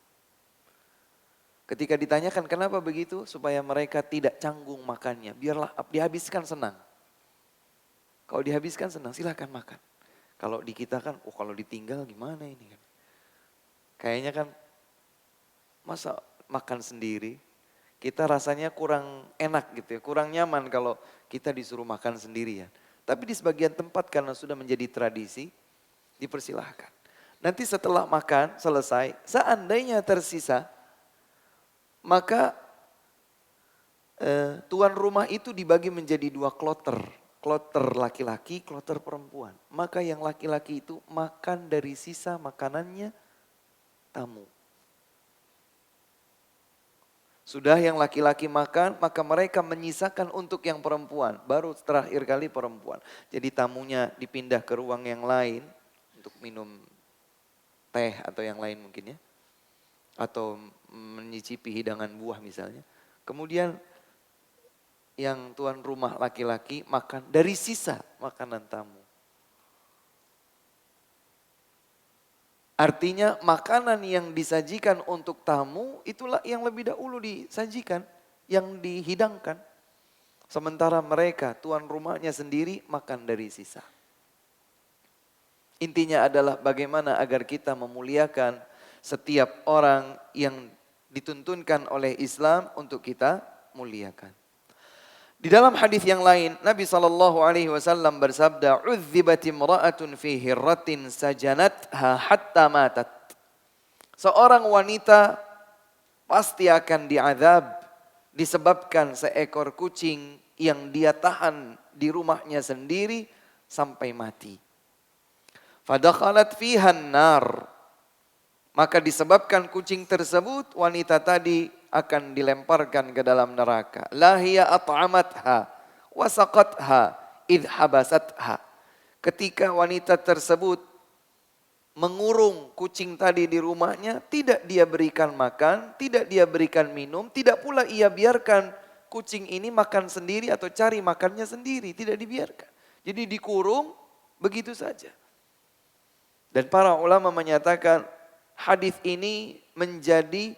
Ketika ditanyakan kenapa begitu, supaya mereka tidak canggung makannya, biarlah dihabiskan senang. Kalau dihabiskan senang, silakan makan. Kalau di kita kan, kalau ditinggal gimana ini kan? Kayaknya kan, masa makan sendiri, kita rasanya kurang enak gitu ya, kurang nyaman kalau kita disuruh makan sendirian. Tapi di sebagian tempat karena sudah menjadi tradisi, dipersilahkan. Nanti setelah makan selesai, seandainya tersisa, maka tuan rumah itu dibagi menjadi dua kloter. Kloter laki-laki, kloter perempuan. Maka yang laki-laki itu makan dari sisa makanannya tamu. Sudah yang laki-laki makan, maka mereka menyisakan untuk yang perempuan. Baru terakhir kali perempuan. Jadi tamunya dipindah ke ruang yang lain untuk minum teh atau yang lain mungkin ya. Atau menyicipi hidangan buah misalnya. Kemudian yang tuan rumah laki-laki makan dari sisa makanan tamu. Artinya makanan yang disajikan untuk tamu itulah yang lebih dahulu disajikan, yang dihidangkan. Sementara mereka, tuan rumahnya sendiri makan dari sisa. Intinya adalah bagaimana agar kita memuliakan setiap orang yang dituntunkan oleh Islam untuk kita muliakan. Di dalam hadis yang lain, Nabi SAW bersabda, "Udzibat imra'atun fi hirratin sajanatha hatta matat." Seorang wanita pasti akan diazab disebabkan seekor kucing yang dia tahan di rumahnya sendiri sampai mati. Fadakhalat fiha an-nar. Maka disebabkan kucing tersebut, wanita tadi akan dilemparkan ke dalam neraka. La hiya at'amatha wa saqatha idh habasatha. Ketika wanita tersebut mengurung kucing tadi di rumahnya, tidak dia berikan makan, tidak dia berikan minum, tidak pula ia biarkan kucing ini makan sendiri atau cari makannya sendiri, tidak dibiarkan. Jadi dikurung begitu saja. Dan para ulama menyatakan hadis ini menjadi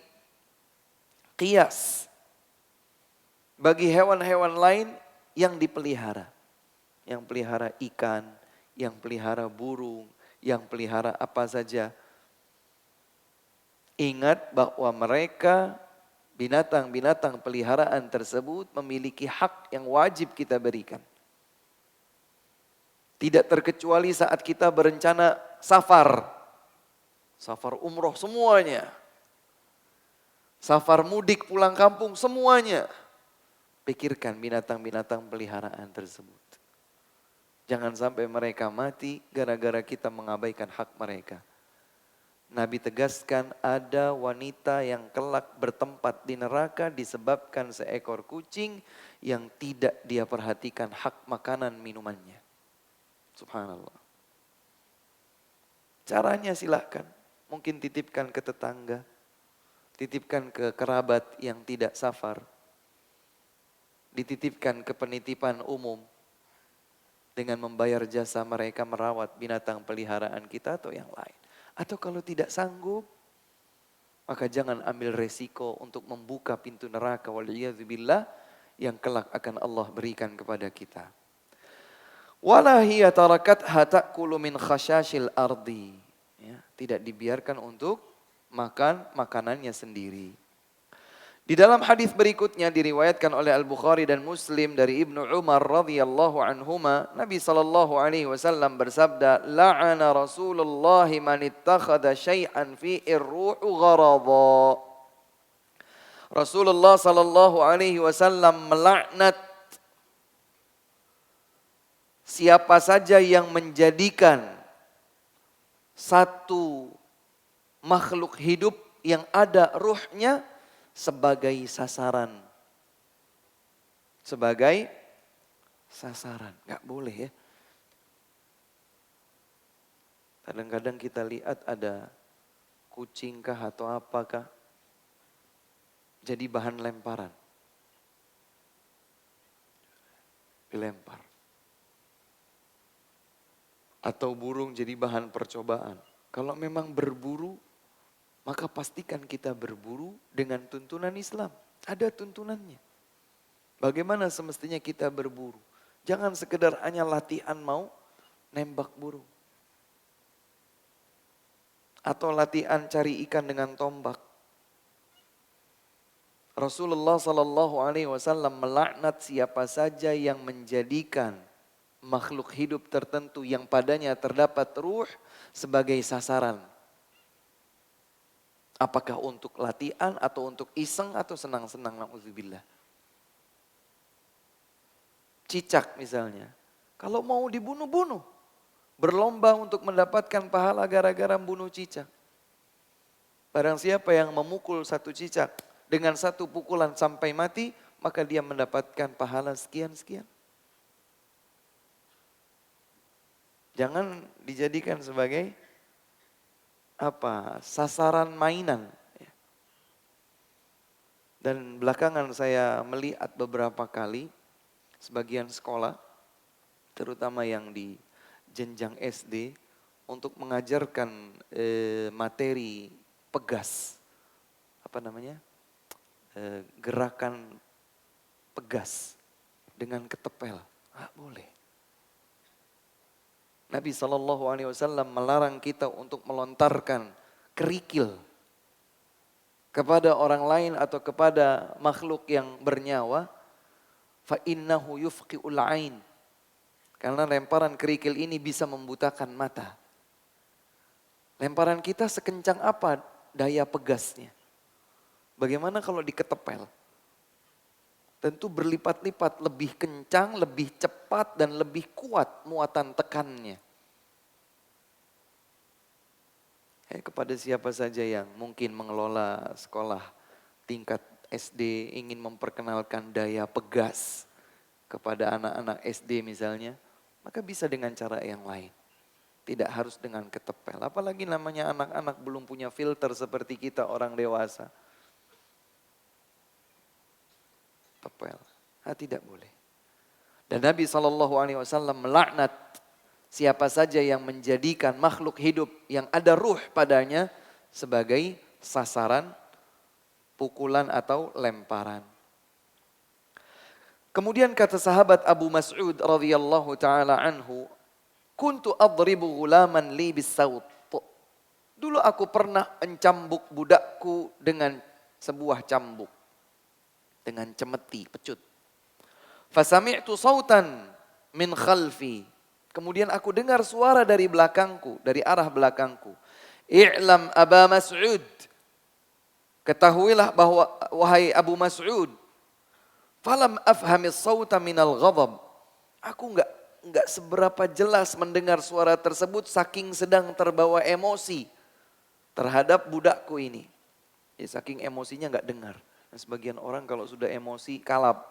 qiyas, bagi hewan-hewan lain yang dipelihara. Yang pelihara ikan, yang pelihara burung, yang pelihara apa saja. Ingat bahwa mereka, binatang-binatang peliharaan tersebut memiliki hak yang wajib kita berikan. Tidak terkecuali saat kita berencana safar. Safar umroh semuanya. Safar mudik pulang kampung semuanya. Pikirkan binatang-binatang peliharaan tersebut. Jangan sampai mereka mati gara-gara kita mengabaikan hak mereka. Nabi tegaskan ada wanita yang kelak bertempat di neraka disebabkan seekor kucing yang tidak dia perhatikan hak makanan minumannya. Subhanallah. Caranya silahkan. Mungkin titipkan ke tetangga. Titipkan ke kerabat yang tidak safar. Dititipkan ke penitipan umum. Dengan membayar jasa mereka merawat binatang peliharaan kita atau yang lain. Atau kalau tidak sanggup, maka jangan ambil resiko untuk membuka pintu neraka waliyadzubillah yang kelak akan Allah berikan kepada kita. Wala hiya tarakatha ta'kulu min khashashil ardi. Ya, tidak dibiarkan untuk makan makanannya sendiri. Di dalam hadis berikutnya diriwayatkan oleh Al-Bukhari dan Muslim dari Ibnu Umar radhiyallahu anhuma, Nabi sallallahu alaihi wasallam bersabda, "La'ana Rasulullah man ittakhadha syai'an fi ar-ruhu gharada." Rasulullah sallallahu alaihi wasallam melaknat siapa saja yang menjadikan satu makhluk hidup yang ada ruhnya sebagai sasaran. Sebagai sasaran. Gak boleh ya. Kadang-kadang kita lihat ada kucing kah atau apakah. Jadi bahan lemparan. Dilempar. Atau burung jadi bahan percobaan. Kalau memang berburu, maka pastikan kita berburu dengan tuntunan Islam. Ada tuntunannya. Bagaimana semestinya kita berburu. Jangan sekedar hanya latihan mau nembak burung. Atau latihan cari ikan dengan tombak. Rasulullah SAW melaknat siapa saja yang menjadikan makhluk hidup tertentu yang padanya terdapat ruh sebagai sasaran. Apakah untuk latihan atau untuk iseng atau senang-senang, na'udzubillah. Cicak misalnya. Kalau mau dibunuh-bunuh. Berlomba untuk mendapatkan pahala gara-gara bunuh cicak. Barang siapa yang memukul satu cicak dengan satu pukulan sampai mati, maka dia mendapatkan pahala sekian-sekian. Jangan dijadikan sebagai sasaran mainan. Dan belakangan saya melihat beberapa kali sebagian sekolah, terutama yang di jenjang SD, untuk mengajarkan materi pegas, gerakan pegas dengan ketepel. Boleh. Nabi SAW melarang kita untuk melontarkan kerikil kepada orang lain atau kepada makhluk yang bernyawa. Fa innahu yufqi'ul ain. Karena lemparan kerikil ini bisa membutakan mata. Lemparan kita sekencang apa daya pegasnya? Bagaimana kalau diketepel? Tentu berlipat-lipat, lebih kencang, lebih cepat, dan lebih kuat muatan tekannya. Kepada siapa saja yang mungkin mengelola sekolah tingkat SD, ingin memperkenalkan daya pegas kepada anak-anak SD misalnya, maka bisa dengan cara yang lain. Tidak harus dengan ketepel. Apalagi namanya anak-anak belum punya filter seperti kita orang dewasa. Tepel. Tidak boleh. Dan Nabi SAW melaknat siapa saja yang menjadikan makhluk hidup yang ada ruh padanya sebagai sasaran, pukulan atau lemparan. Kemudian kata sahabat Abu Mas'ud radhiyallahu taala anhu, "Kuntu adribu ghulaman li bisawt." Dulu aku pernah mencambuk budakku dengan sebuah cambuk, dengan cemeti, pecut. Fasami'tu sautan min khalfi. Kemudian aku dengar suara dari belakangku, dari arah belakangku. "I'lam Aba Mas'ud." Ketahuilah bahwa wahai Abu Mas'ud, falam afhamis sauta minal ghadab. Aku enggak seberapa jelas mendengar suara tersebut saking sedang terbawa emosi terhadap budakku ini. Ya, saking emosinya enggak dengar. Nah, sebagian orang kalau sudah emosi kalap.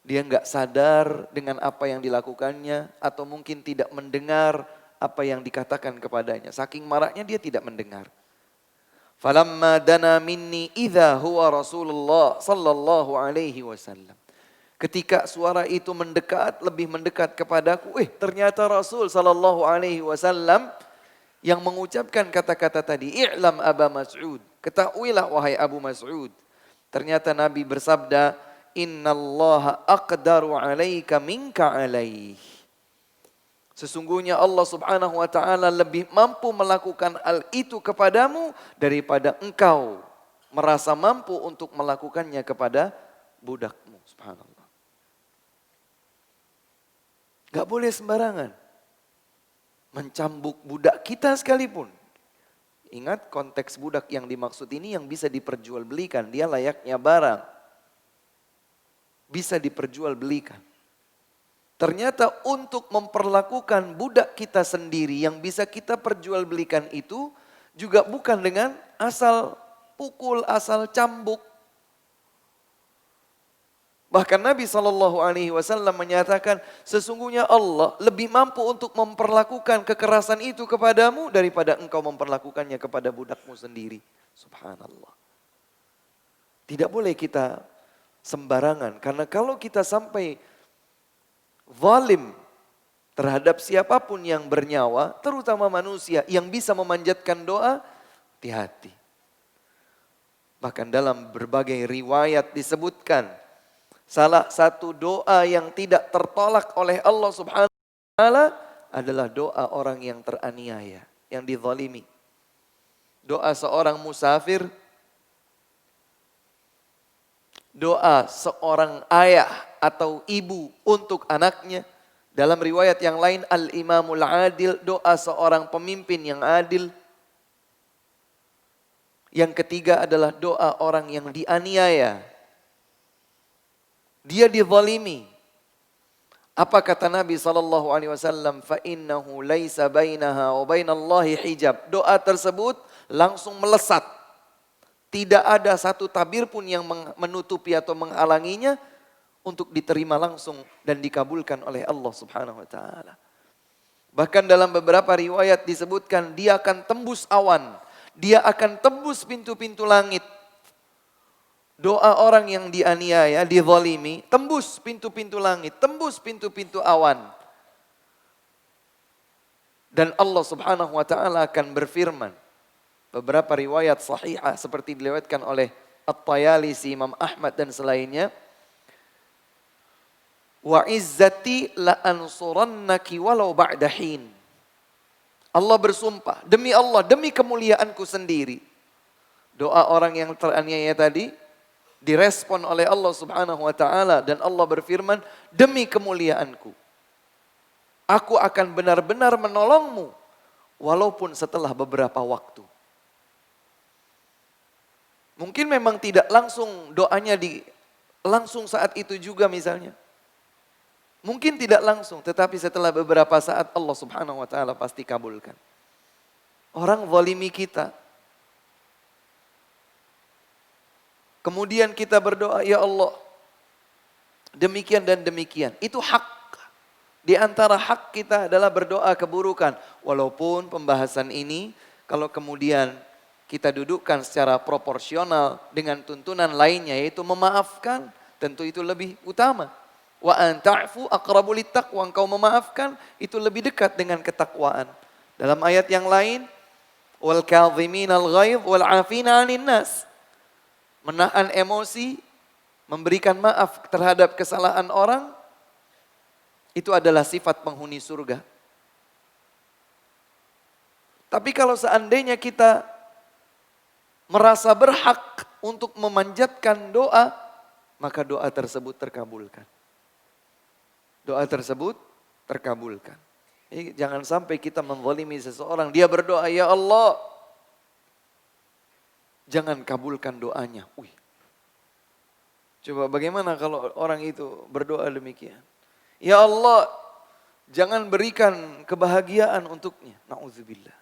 Dia enggak sadar dengan apa yang dilakukannya atau mungkin tidak mendengar apa yang dikatakan kepadanya. Saking marahnya dia tidak mendengar. Falamma dana minni idza huwa Rasulullah sallallahu alaihi wasallam. Ketika suara itu mendekat, lebih mendekat kepadaku, ternyata Rasul sallallahu alaihi wasallam yang mengucapkan kata-kata tadi, "I'lam Aba Mas'ud." Ketahuilah wahai Abu Mas'ud. Ternyata Nabi bersabda, "Innallaha aqdaru 'alaika minka 'alaih." Sesungguhnya Allah subhanahu wa ta'ala lebih mampu melakukan hal itu kepadamu daripada engkau merasa mampu untuk melakukannya kepada budakmu. Subhanallah. Gak boleh sembarangan mencambuk budak kita sekalipun. Ingat konteks budak yang dimaksud ini yang bisa diperjualbelikan. Dia layaknya barang. Bisa diperjualbelikan. Ternyata untuk memperlakukan budak kita sendiri yang bisa kita perjualbelikan itu juga bukan dengan asal pukul, asal cambuk. Bahkan Nabi SAW menyatakan sesungguhnya Allah lebih mampu untuk memperlakukan kekerasan itu kepadamu daripada engkau memperlakukannya kepada budakmu sendiri. Subhanallah. Tidak boleh kita sembarangan karena kalau kita sampai zalim terhadap siapapun yang bernyawa, terutama manusia yang bisa memanjatkan doa, hati-hati. Bahkan dalam berbagai riwayat disebutkan, salah satu doa yang tidak tertolak oleh Allah Subhanahu wa taala adalah doa orang yang teraniaya, yang dizalimi. Doa seorang musafir, doa seorang ayah atau ibu untuk anaknya. Dalam riwayat yang lain, Al-Imamul Adil, doa seorang pemimpin yang adil. Yang ketiga adalah doa orang yang dianiaya. Dia dizalimi. Apa kata Nabi SAW? فَإِنَّهُ لَيْسَ بَيْنَهَا وَبَيْنَ اللَّهِ hijab. Doa tersebut langsung melesat. Tidak ada satu tabir pun yang menutupi atau menghalanginya untuk diterima langsung dan dikabulkan oleh Allah Subhanahu wa taala. Bahkan dalam beberapa riwayat disebutkan dia akan tembus awan, dia akan tembus pintu-pintu langit. Doa orang yang dianiaya, dizalimi, tembus pintu-pintu langit, tembus pintu-pintu awan. Dan Allah Subhanahu wa taala akan berfirman. Beberapa riwayat sahihah seperti diriwayatkan oleh At-Tayalisi, Imam Ahmad dan selainnya. Wa izzati la ansurannaki walau ba'da hin. Allah bersumpah, demi Allah, demi kemuliaanku sendiri. Doa orang yang teraniaya tadi direspon oleh Allah Subhanahu wa taala dan Allah berfirman, demi kemuliaanku aku akan benar-benar menolongmu walaupun setelah beberapa waktu. Mungkin memang tidak langsung doanya langsung saat itu juga misalnya. Mungkin tidak langsung, tetapi setelah beberapa saat Allah Subhanahu wa taala pasti kabulkan. Orang zalimi kita. Kemudian kita berdoa, ya Allah, demikian dan demikian. Itu hak. Di antara hak kita adalah berdoa keburukan. Walaupun pembahasan ini kalau kemudian kita dudukkan secara proporsional dengan tuntunan lainnya yaitu memaafkan, tentu itu lebih utama. Wa an ta'fu aqrabu littaqwa, engkau memaafkan itu lebih dekat dengan ketakwaan. Dalam ayat yang lain, wal kadhiminal ghaidh wal 'afina 'anil nas. Menahan emosi memberikan maaf terhadap kesalahan orang, itu adalah sifat penghuni surga. Tapi kalau seandainya kita merasa berhak untuk memanjatkan doa, maka doa tersebut terkabulkan. Doa tersebut terkabulkan. Jadi jangan sampai kita menzalimi seseorang, dia berdoa, ya Allah, jangan kabulkan doanya. Coba bagaimana kalau orang itu berdoa demikian? Ya Allah, jangan berikan kebahagiaan untuknya. Na'udzubillah.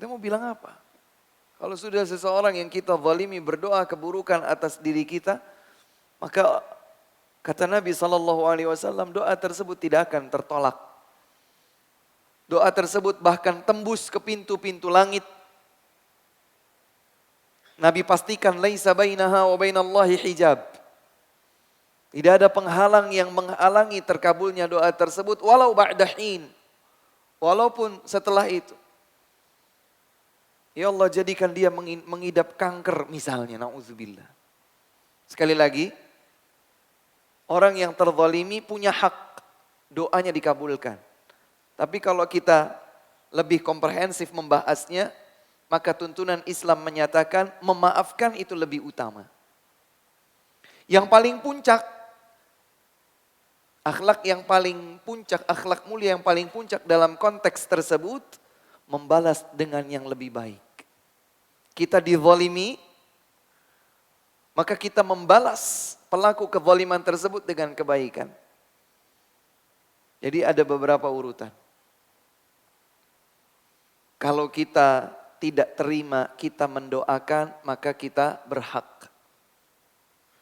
Dia mau bilang apa? Kalau sudah seseorang yang kita zalimi berdoa keburukan atas diri kita, maka kata Nabi SAW, doa tersebut tidak akan tertolak. Doa tersebut bahkan tembus ke pintu-pintu langit. Nabi pastikan, laisa bainaha wa bainallahi hijab. Tidak ada penghalang yang menghalangi terkabulnya doa tersebut, walau ba'da hin. Walaupun setelah itu. Ya Allah, jadikan dia mengidap kanker misalnya, na'udzubillah. Sekali lagi, orang yang terzalimi punya hak, doanya dikabulkan. Tapi kalau kita lebih komprehensif membahasnya, maka tuntunan Islam menyatakan memaafkan itu lebih utama. Yang paling puncak, akhlak yang paling puncak, akhlak mulia yang paling puncak dalam konteks tersebut, membalas dengan yang lebih baik. Kita dizalimi, maka kita membalas pelaku kezaliman tersebut dengan kebaikan. Jadi ada beberapa urutan. Kalau kita tidak terima, kita mendoakan, maka kita berhak.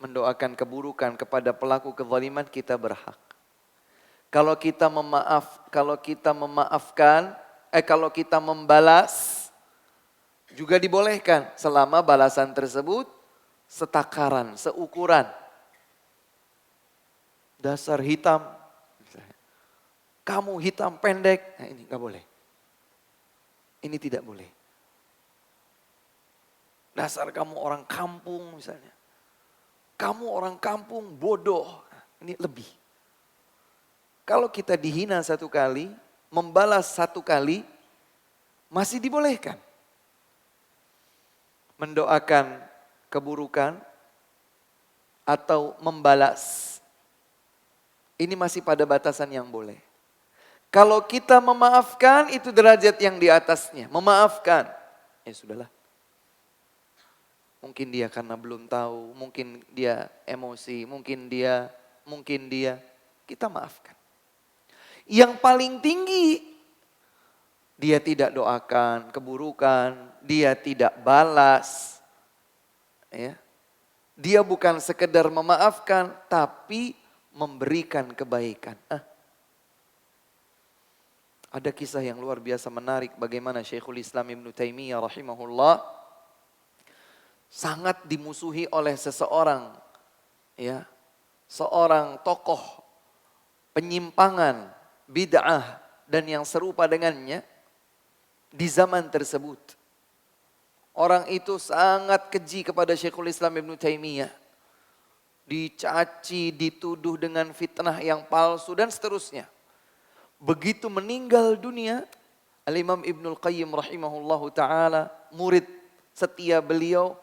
Mendoakan keburukan kepada pelaku kezaliman, kita berhak. Kalau kita memaafkan, kalau kita membalas, juga dibolehkan selama balasan tersebut setakaran, seukuran. Dasar hitam, kamu hitam pendek, nah ini gak boleh. Ini tidak boleh. Dasar kamu orang kampung misalnya. Kamu orang kampung bodoh, nah, ini lebih. Kalau kita dihina satu kali, membalas satu kali, masih dibolehkan. Mendoakan keburukan atau membalas, ini masih pada batasan yang boleh. Kalau kita memaafkan, itu derajat yang di atasnya. Memaafkan, ya sudahlah. Mungkin dia karena belum tahu, mungkin dia emosi, mungkin dia, kita maafkan. Yang paling tinggi, dia tidak doakan keburukan, dia tidak balas. Ya. Dia bukan sekedar memaafkan, tapi memberikan kebaikan. Ada kisah yang luar biasa menarik bagaimana Syekhul Islam Ibn Taimiyah rahimahullah sangat dimusuhi oleh seseorang, ya, seorang tokoh penyimpangan, bid'ah dan yang serupa dengannya di zaman tersebut. Orang itu sangat keji kepada Syekhul Islam Ibn Taimiyah. Dicaci, dituduh dengan fitnah yang palsu dan seterusnya. Begitu meninggal dunia, Al-Imam Ibnul Qayyim rahimahullahu ta'ala, murid setia beliau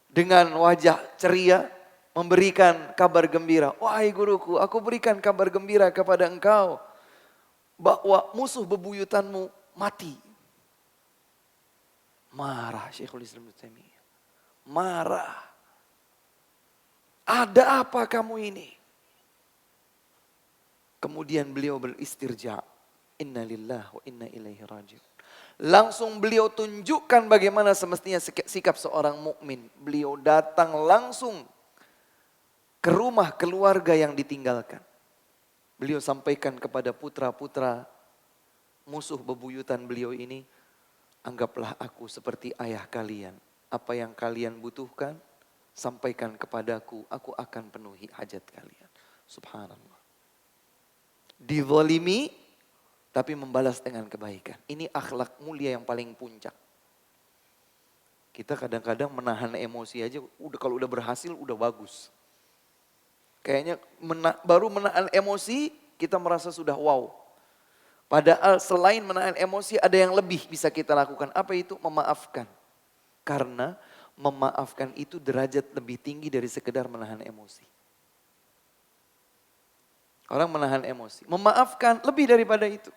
dengan wajah ceria, memberikan kabar gembira. Wahai guruku, aku berikan kabar gembira kepada engkau, bahwa musuh bebuyutanmu mati. Marah Syekhul Islam Ibnu Taimiyah. Marah. Ada apa kamu ini? Kemudian beliau beristirja. Inna lillahi wa inna ilaihi raji'un. Langsung beliau tunjukkan bagaimana semestinya sikap seorang mukmin. Beliau datang langsung ke rumah keluarga yang ditinggalkan. Beliau sampaikan kepada putra-putra musuh bebuyutan beliau ini, anggaplah aku seperti ayah kalian. Apa yang kalian butuhkan, sampaikan kepadaku, aku akan penuhi hajat kalian. Subhanallah. Dizalimi, tapi membalas dengan kebaikan. Ini akhlak mulia yang paling puncak. Kita kadang-kadang menahan emosi aja, kalau udah berhasil udah bagus. Kayaknya baru menahan emosi kita merasa sudah wow. Padahal selain menahan emosi ada yang lebih bisa kita lakukan. Apa itu? Memaafkan. Karena memaafkan itu derajat lebih tinggi dari sekedar menahan emosi. Orang menahan emosi. Memaafkan lebih daripada itu.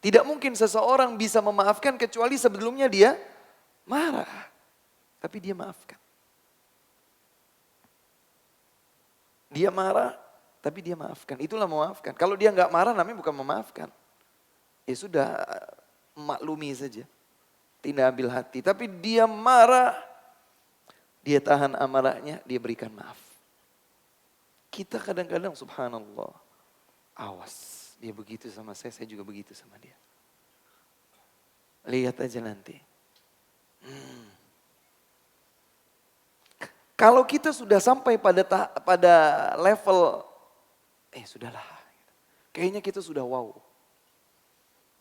Tidak mungkin seseorang bisa memaafkan kecuali sebelumnya dia marah. Tapi dia maafkan. Dia marah, tapi dia maafkan. Itulah memaafkan. Kalau dia nggak marah namanya bukan memaafkan. Ya sudah, maklumi saja. Tidak ambil hati. Tapi dia marah, dia tahan amarahnya, dia berikan maaf. Kita kadang-kadang subhanallah, awas. Dia begitu sama saya juga begitu sama dia. Lihat aja nanti. Kalau kita sudah sampai pada level, sudahlah. Kayaknya kita sudah wow.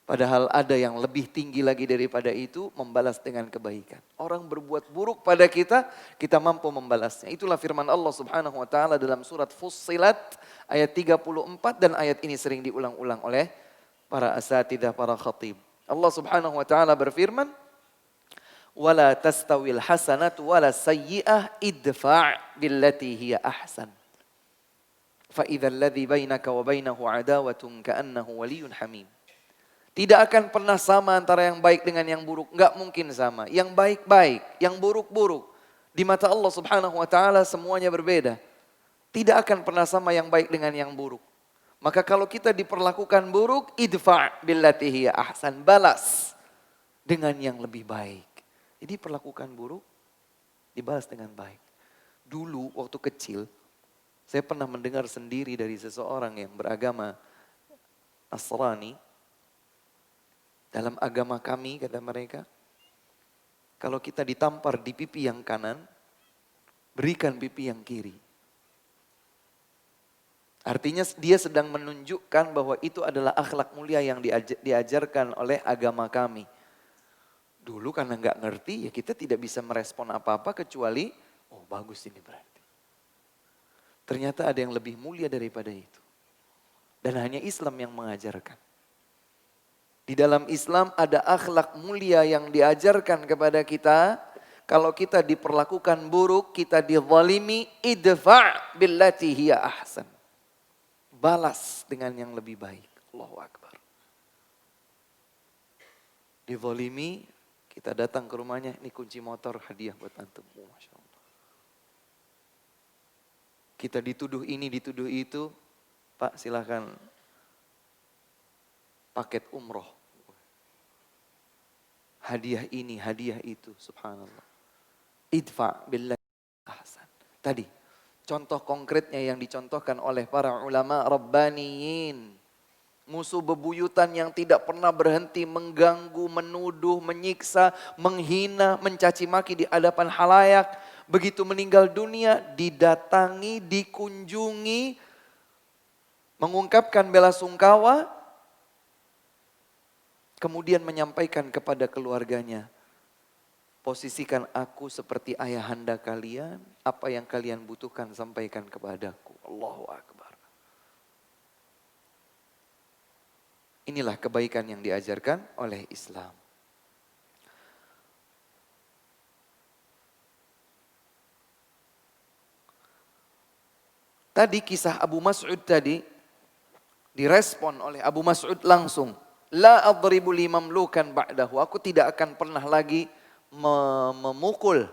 Padahal ada yang lebih tinggi lagi daripada itu, membalas dengan kebaikan. Orang berbuat buruk pada kita, kita mampu membalasnya. Itulah firman Allah Subhanahu wa taala dalam surat Fussilat ayat 34 dan ayat ini sering diulang-ulang oleh para asatidzah, para khatib. Allah Subhanahu wa taala berfirman, "Wala tastawil hasanatu wala sayyi'ah idfa' billati hiya ahsan. Fa idzal ladzi bainaka wa bainahu 'adawatun ka'annahu waliyyun hamim." Tidak akan pernah sama antara yang baik dengan yang buruk. Enggak mungkin sama. Yang baik-baik, yang buruk-buruk. Di mata Allah Subhanahu wa taala semuanya berbeda. Tidak akan pernah sama yang baik dengan yang buruk. Maka kalau kita diperlakukan buruk, idfa' billati hiya ahsan, balas dengan yang lebih baik. Jadi perlakukan buruk dibalas dengan baik. Dulu waktu kecil, saya pernah mendengar sendiri dari seseorang yang beragama Nasrani. Dalam agama kami, kata mereka, kalau kita ditampar di pipi yang kanan, berikan pipi yang kiri. Artinya dia sedang menunjukkan bahwa itu adalah akhlak mulia yang diajarkan oleh agama kami. Dulu karena nggak ngerti, ya kita tidak bisa merespon apa-apa kecuali, oh bagus ini berarti. Ternyata ada yang lebih mulia daripada itu. Dan hanya Islam yang mengajarkan. Di dalam Islam ada akhlak mulia yang diajarkan kepada kita. Kalau kita diperlakukan buruk, kita dizalimi, idfa' billati hiya ahsan. Balas dengan yang lebih baik. Allahu Akbar. Dizalimi, kita datang ke rumahnya, ini kunci motor hadiah buat antum. Masya Allah. Kita dituduh ini, dituduh itu. Pak silakan paket umroh. Hadiah ini, hadiah itu. Subhanallah. Idfa' billahi ahsan. Tadi, contoh konkretnya yang dicontohkan oleh para ulama Rabbaniyin. Musuh bebuyutan yang tidak pernah berhenti mengganggu, menuduh, menyiksa, menghina, mencaci maki di hadapan halayak. Begitu meninggal dunia, didatangi, dikunjungi, mengungkapkan bela sungkawa, kemudian menyampaikan kepada keluarganya, posisikan aku seperti ayahanda kalian, apa yang kalian butuhkan sampaikan kepadaku. Allahu Akbar. Inilah kebaikan yang diajarkan oleh Islam. Tadi kisah Abu Mas'ud tadi direspon oleh Abu Mas'ud langsung. La adribu li mamlukan ba'dahu. Aku tidak akan pernah lagi memukul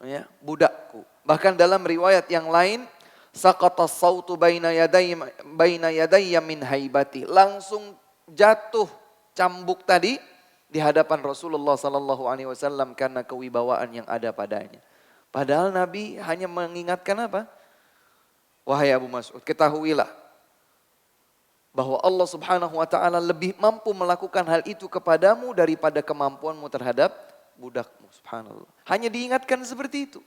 ya, budakku. Bahkan dalam riwayat yang lain, saqata sautu baina yadayya min haibati. Langsung jatuh cambuk tadi di hadapan Rasulullah sallallahu alaihi wasallam karena kewibawaan yang ada padanya. Padahal Nabi hanya mengingatkan apa? Wahai Abu Mas'ud, ketahuilah bahwa Allah Subhanahu wa taala lebih mampu melakukan hal itu kepadamu daripada kemampuanmu terhadap budakmu. Subhanallah. Hanya diingatkan seperti itu.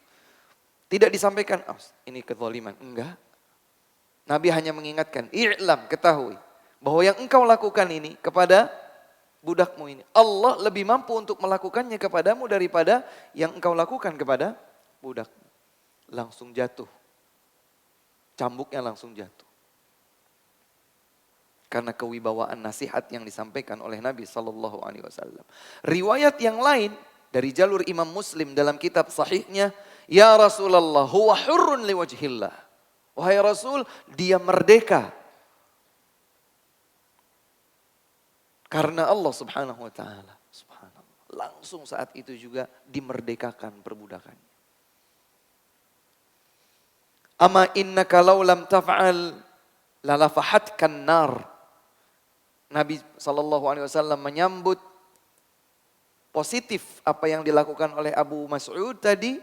Tidak disampaikan, ini kezaliman. Enggak. Nabi hanya mengingatkan, i'lam, ketahui bahwa yang engkau lakukan ini kepada budakmu ini. Allah lebih mampu untuk melakukannya kepadamu daripada yang engkau lakukan kepada budakmu. Langsung jatuh. Cambuknya langsung jatuh. Karena kewibawaan nasihat yang disampaikan oleh Nabi SAW. Riwayat yang lain dari jalur Imam Muslim dalam kitab sahihnya, ya Rasulullah, huwa hurrun liwajhillah. Wahai Rasul, dia merdeka. Karena Allah subhanahu wa ta'ala. Subhanallah. Langsung saat itu juga dimerdekakan perbudakannya. Ama innaka law lam taf'al lalafahatkan nar. Nabi SAW menyambut positif apa yang dilakukan oleh Abu Mas'ud tadi.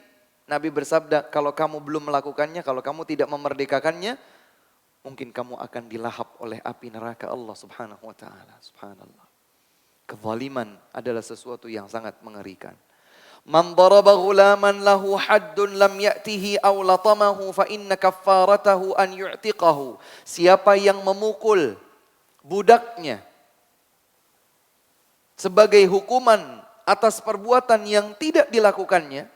Nabi bersabda, kalau kamu belum melakukannya, kalau kamu tidak memerdekakannya, mungkin kamu akan dilahap oleh api neraka Allah subhanahu wa ta'ala. Subhanallah. Kezaliman adalah sesuatu yang sangat mengerikan. Man daraba ghulaman lahu haddun lam ya'tihi aw latamahu fa inna kaffaratahu an yu'tiqahu. Siapa yang memukul budaknya sebagai hukuman atas perbuatan yang tidak dilakukannya,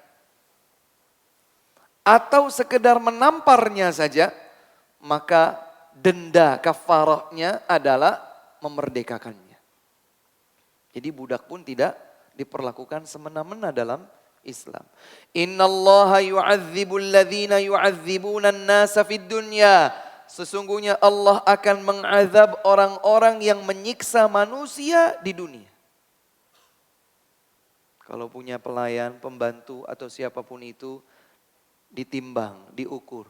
atau sekedar menamparnya saja, maka denda kafarahnya adalah memerdekakannya. Jadi budak pun tidak diperlakukan semena-mena dalam Islam. Innallaha yu'adzibul ladzina yu'adzibuna an-nasa fid dunya. Sesungguhnya Allah akan mengazab orang-orang yang menyiksa manusia di dunia. Kalau punya pelayan, pembantu atau siapapun itu, ditimbang, diukur.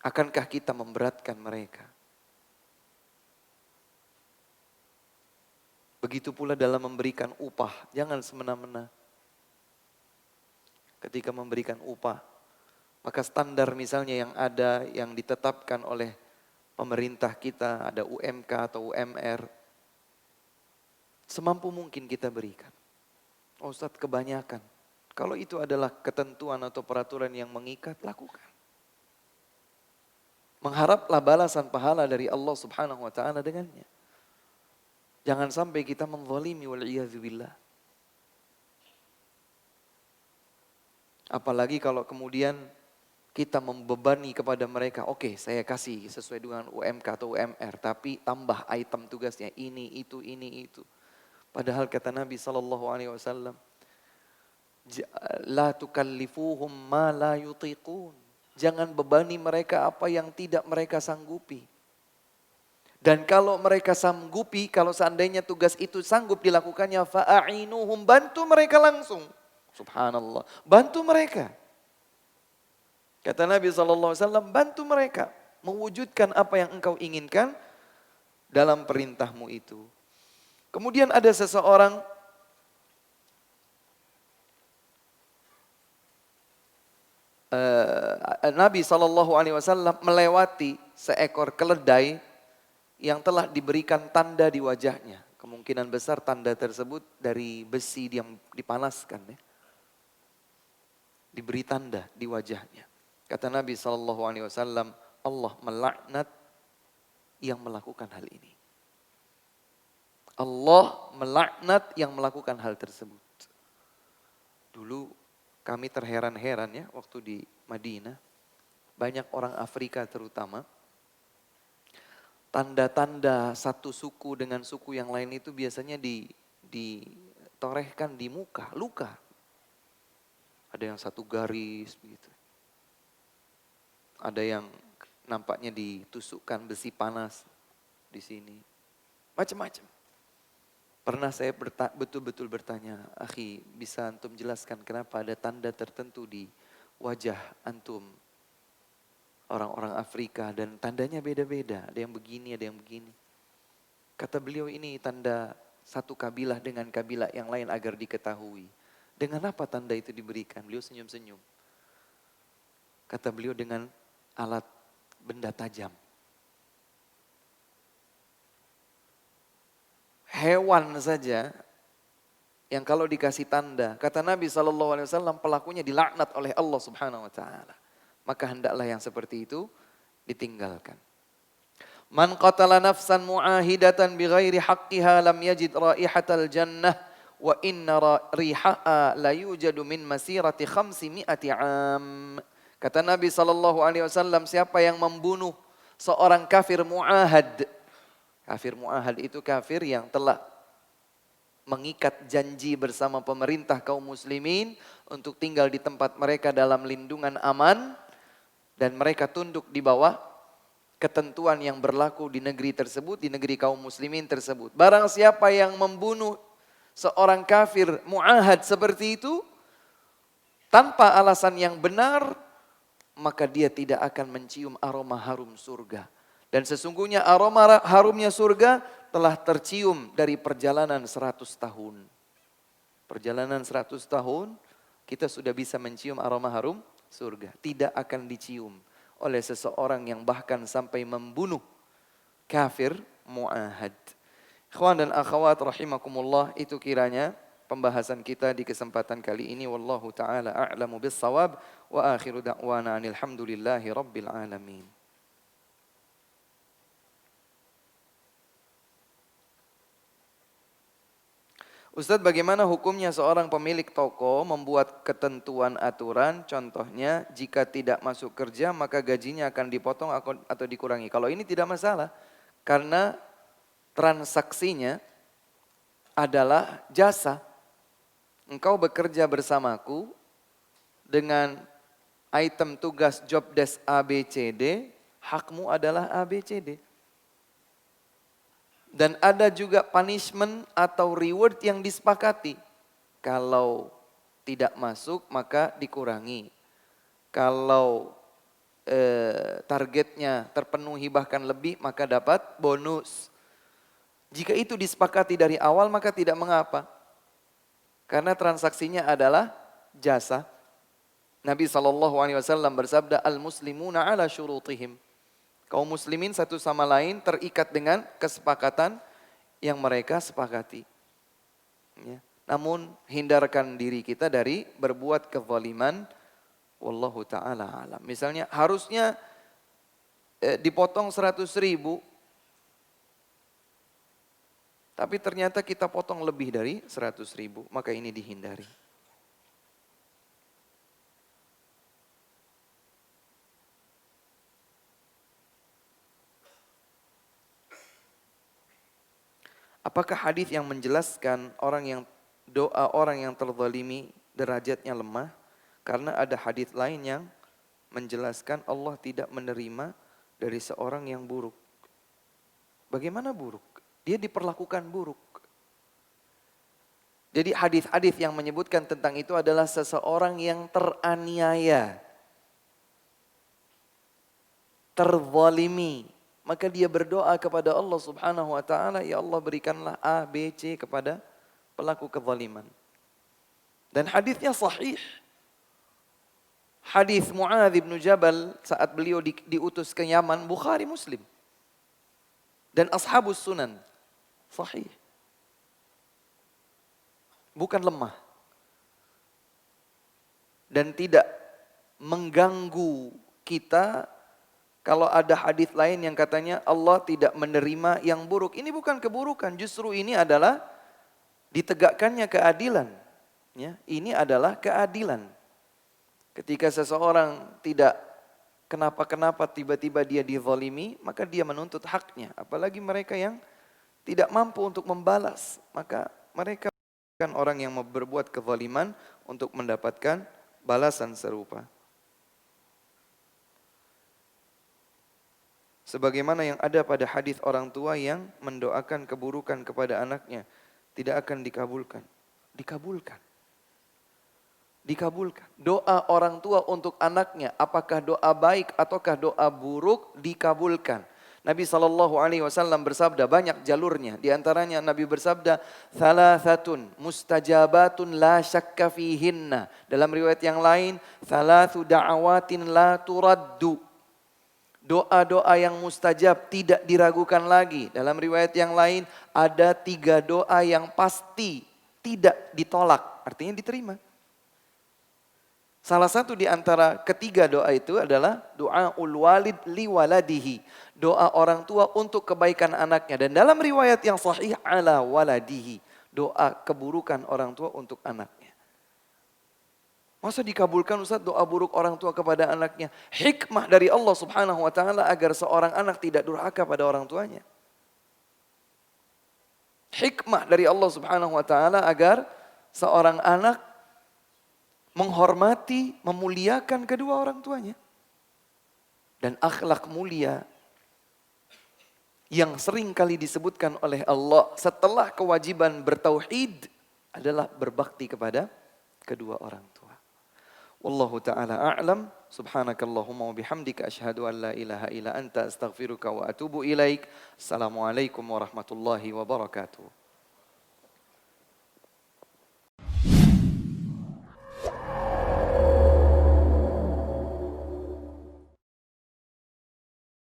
Akankah kita memberatkan mereka? Begitu pula dalam memberikan upah, jangan semena-mena. Ketika memberikan upah, maka standar misalnya yang ada, yang ditetapkan oleh pemerintah kita, ada UMK atau UMR, semampu mungkin kita berikan. Oh Ustaz, kebanyakan. Kalau itu adalah ketentuan atau peraturan yang mengikat, lakukan. Mengharaplah balasan pahala dari Allah subhanahu wa ta'ala dengannya. Jangan sampai kita menzalimi wal'iyadzubillah. Apalagi kalau kemudian kita membebani kepada mereka, oke, saya kasih sesuai dengan UMK atau UMR, tapi tambah item tugasnya ini, itu. Padahal kata Nabi SAW, la tukallifuhum ma la yutiqun. Jangan bebani mereka apa yang tidak mereka sanggupi. Dan kalau mereka sanggupi, kalau seandainya tugas itu sanggup dilakukannya, fa'a'inuhum, bantu mereka langsung. Subhanallah, bantu mereka. Kata Nabi SAW, bantu mereka mewujudkan apa yang engkau inginkan dalam perintahmu itu. Kemudian ada seseorang Nabi SAW melewati seekor keledai yang telah diberikan tanda di wajahnya. Kemungkinan besar tanda tersebut dari besi yang dipanaskan. Ya. Diberi tanda di wajahnya. Kata Nabi SAW, Allah melaknat yang melakukan hal ini. Allah melaknat yang melakukan hal tersebut. Dulu kami terheran-heran ya waktu di Madinah. Banyak orang Afrika terutama. Tanda-tanda satu suku dengan suku yang lain itu biasanya ditorehkan di muka, luka. Ada yang satu garis begitu. Ada yang nampaknya ditusukkan besi panas di sini. Macam-macam. Pernah saya betul-betul bertanya, akhi, bisa antum jelaskan kenapa ada tanda tertentu di wajah antum orang-orang Afrika dan tandanya beda-beda, ada yang begini, ada yang begini. Kata beliau, ini tanda satu kabilah dengan kabilah yang lain agar diketahui. Dengan apa tanda itu diberikan? Beliau senyum-senyum. Kata beliau, dengan alat benda tajam. Hewan saja yang kalau dikasih tanda, kata Nabi SAW, pelakunya dilaknat oleh Allah Subhanahu Wa Taala. Maka hendaklah yang seperti itu ditinggalkan. Man qatala nafsan mu'ahidatan bighairi haqqiha lam yajid raihatal jannah wa inna rihaha la yujadu min masirati 500 am. Kata Nabi SAW, siapa yang membunuh seorang kafir mu'ahad. Kafir mu'ahad itu kafir yang telah mengikat janji bersama pemerintah kaum muslimin untuk tinggal di tempat mereka dalam lindungan aman. Dan mereka tunduk di bawah ketentuan yang berlaku di negeri tersebut, di negeri kaum muslimin tersebut. Barang siapa yang membunuh seorang kafir mu'ahad seperti itu, tanpa alasan yang benar, maka dia tidak akan mencium aroma harum surga. Dan sesungguhnya aroma harumnya surga telah tercium dari perjalanan 100 tahun. Perjalanan 100 tahun, kita sudah bisa mencium aroma harum surga. Tidak akan dicium oleh seseorang yang bahkan sampai membunuh kafir mu'ahad. Ikhwan dan akhwat rahimakumullah, itu kiranya pembahasan kita di kesempatan kali ini. Wallahu ta'ala a'lamu bis-shawab wa akhiru da'wana alhamdulillahi rabbil alamin. Ustadz, bagaimana hukumnya seorang pemilik toko membuat ketentuan aturan, contohnya jika tidak masuk kerja maka gajinya akan dipotong atau dikurangi. Kalau ini tidak masalah, karena transaksinya adalah jasa. Engkau bekerja bersamaku dengan item tugas job desk ABCD, hakmu adalah ABCD. Dan ada juga punishment atau reward yang disepakati. Kalau tidak masuk maka dikurangi. Kalau targetnya terpenuhi bahkan lebih maka dapat bonus. Jika itu disepakati dari awal maka tidak mengapa. Karena transaksinya adalah jasa. Nabi SAW bersabda, al-muslimuna ala syurutihim. Kaum muslimin satu sama lain terikat dengan kesepakatan yang mereka sepakati. Ya. Namun hindarkan diri kita dari berbuat kezaliman. Wallahu ta'ala alam. Misalnya harusnya dipotong 100.000. Tapi ternyata kita potong lebih dari 100.000. Maka ini dihindari. Apakah hadis yang menjelaskan doa orang yang terzalimi derajatnya lemah? Karena ada hadis lain yang menjelaskan Allah tidak menerima dari seorang yang buruk. Bagaimana buruk? Dia diperlakukan buruk. Jadi hadis-hadis yang menyebutkan tentang itu adalah seseorang yang teraniaya, terzalimi. Maka dia berdoa kepada Allah Subhanahu wa taala, ya Allah berikanlah A, B, C kepada pelaku kezaliman. Dan hadisnya sahih. Hadis Mu'adz bin Jabal saat beliau diutus ke Yaman, Bukhari Muslim. Dan ashabus sunan, sahih. Bukan lemah. Dan tidak mengganggu kita. Kalau ada hadis lain yang katanya Allah tidak menerima yang buruk. Ini bukan keburukan, justru ini adalah ditegakkannya keadilan. Ya, ini adalah keadilan. Ketika seseorang tidak kenapa-kenapa tiba-tiba dia dizalimi, maka dia menuntut haknya. Apalagi mereka yang tidak mampu untuk membalas. Maka mereka bukan orang yang berbuat kezaliman untuk mendapatkan balasan serupa. Sebagaimana yang ada pada hadis orang tua yang mendoakan keburukan kepada anaknya tidak akan dikabulkan. Dikabulkan. Dikabulkan. Doa orang tua untuk anaknya, apakah doa baik ataukah doa buruk, dikabulkan. Nabi SAW bersabda, banyak jalurnya. Di antaranya Nabi bersabda, thalathatun mustajabatun la syakka fihinna. Dalam riwayat yang lain, thalathu da'awatin la turaddu. Doa-doa yang mustajab tidak diragukan lagi. Dalam riwayat yang lain ada 3 doa yang pasti tidak ditolak. Artinya diterima. Salah satu di antara ketiga doa itu adalah doa walid li waladihi. Doa orang tua untuk kebaikan anaknya. Dan dalam riwayat yang sahih ala waladihi. Doa keburukan orang tua untuk anaknya. Masa dikabulkan Ustaz doa buruk orang tua kepada anaknya? Hikmah dari Allah subhanahu wa ta'ala agar seorang anak tidak durhaka pada orang tuanya. Hikmah dari Allah subhanahu wa ta'ala agar seorang anak menghormati, memuliakan kedua orang tuanya. Dan akhlak mulia yang sering kali disebutkan oleh Allah setelah kewajiban bertauhid adalah berbakti kepada kedua orang tua. Wallahu ta'ala a'lam. Subhanakallahumma wa bihamdika asyhadu an la ilaha illa anta astaghfiruka wa atubu ilaik. Assalamualaikum warahmatullahi wabarakatuh.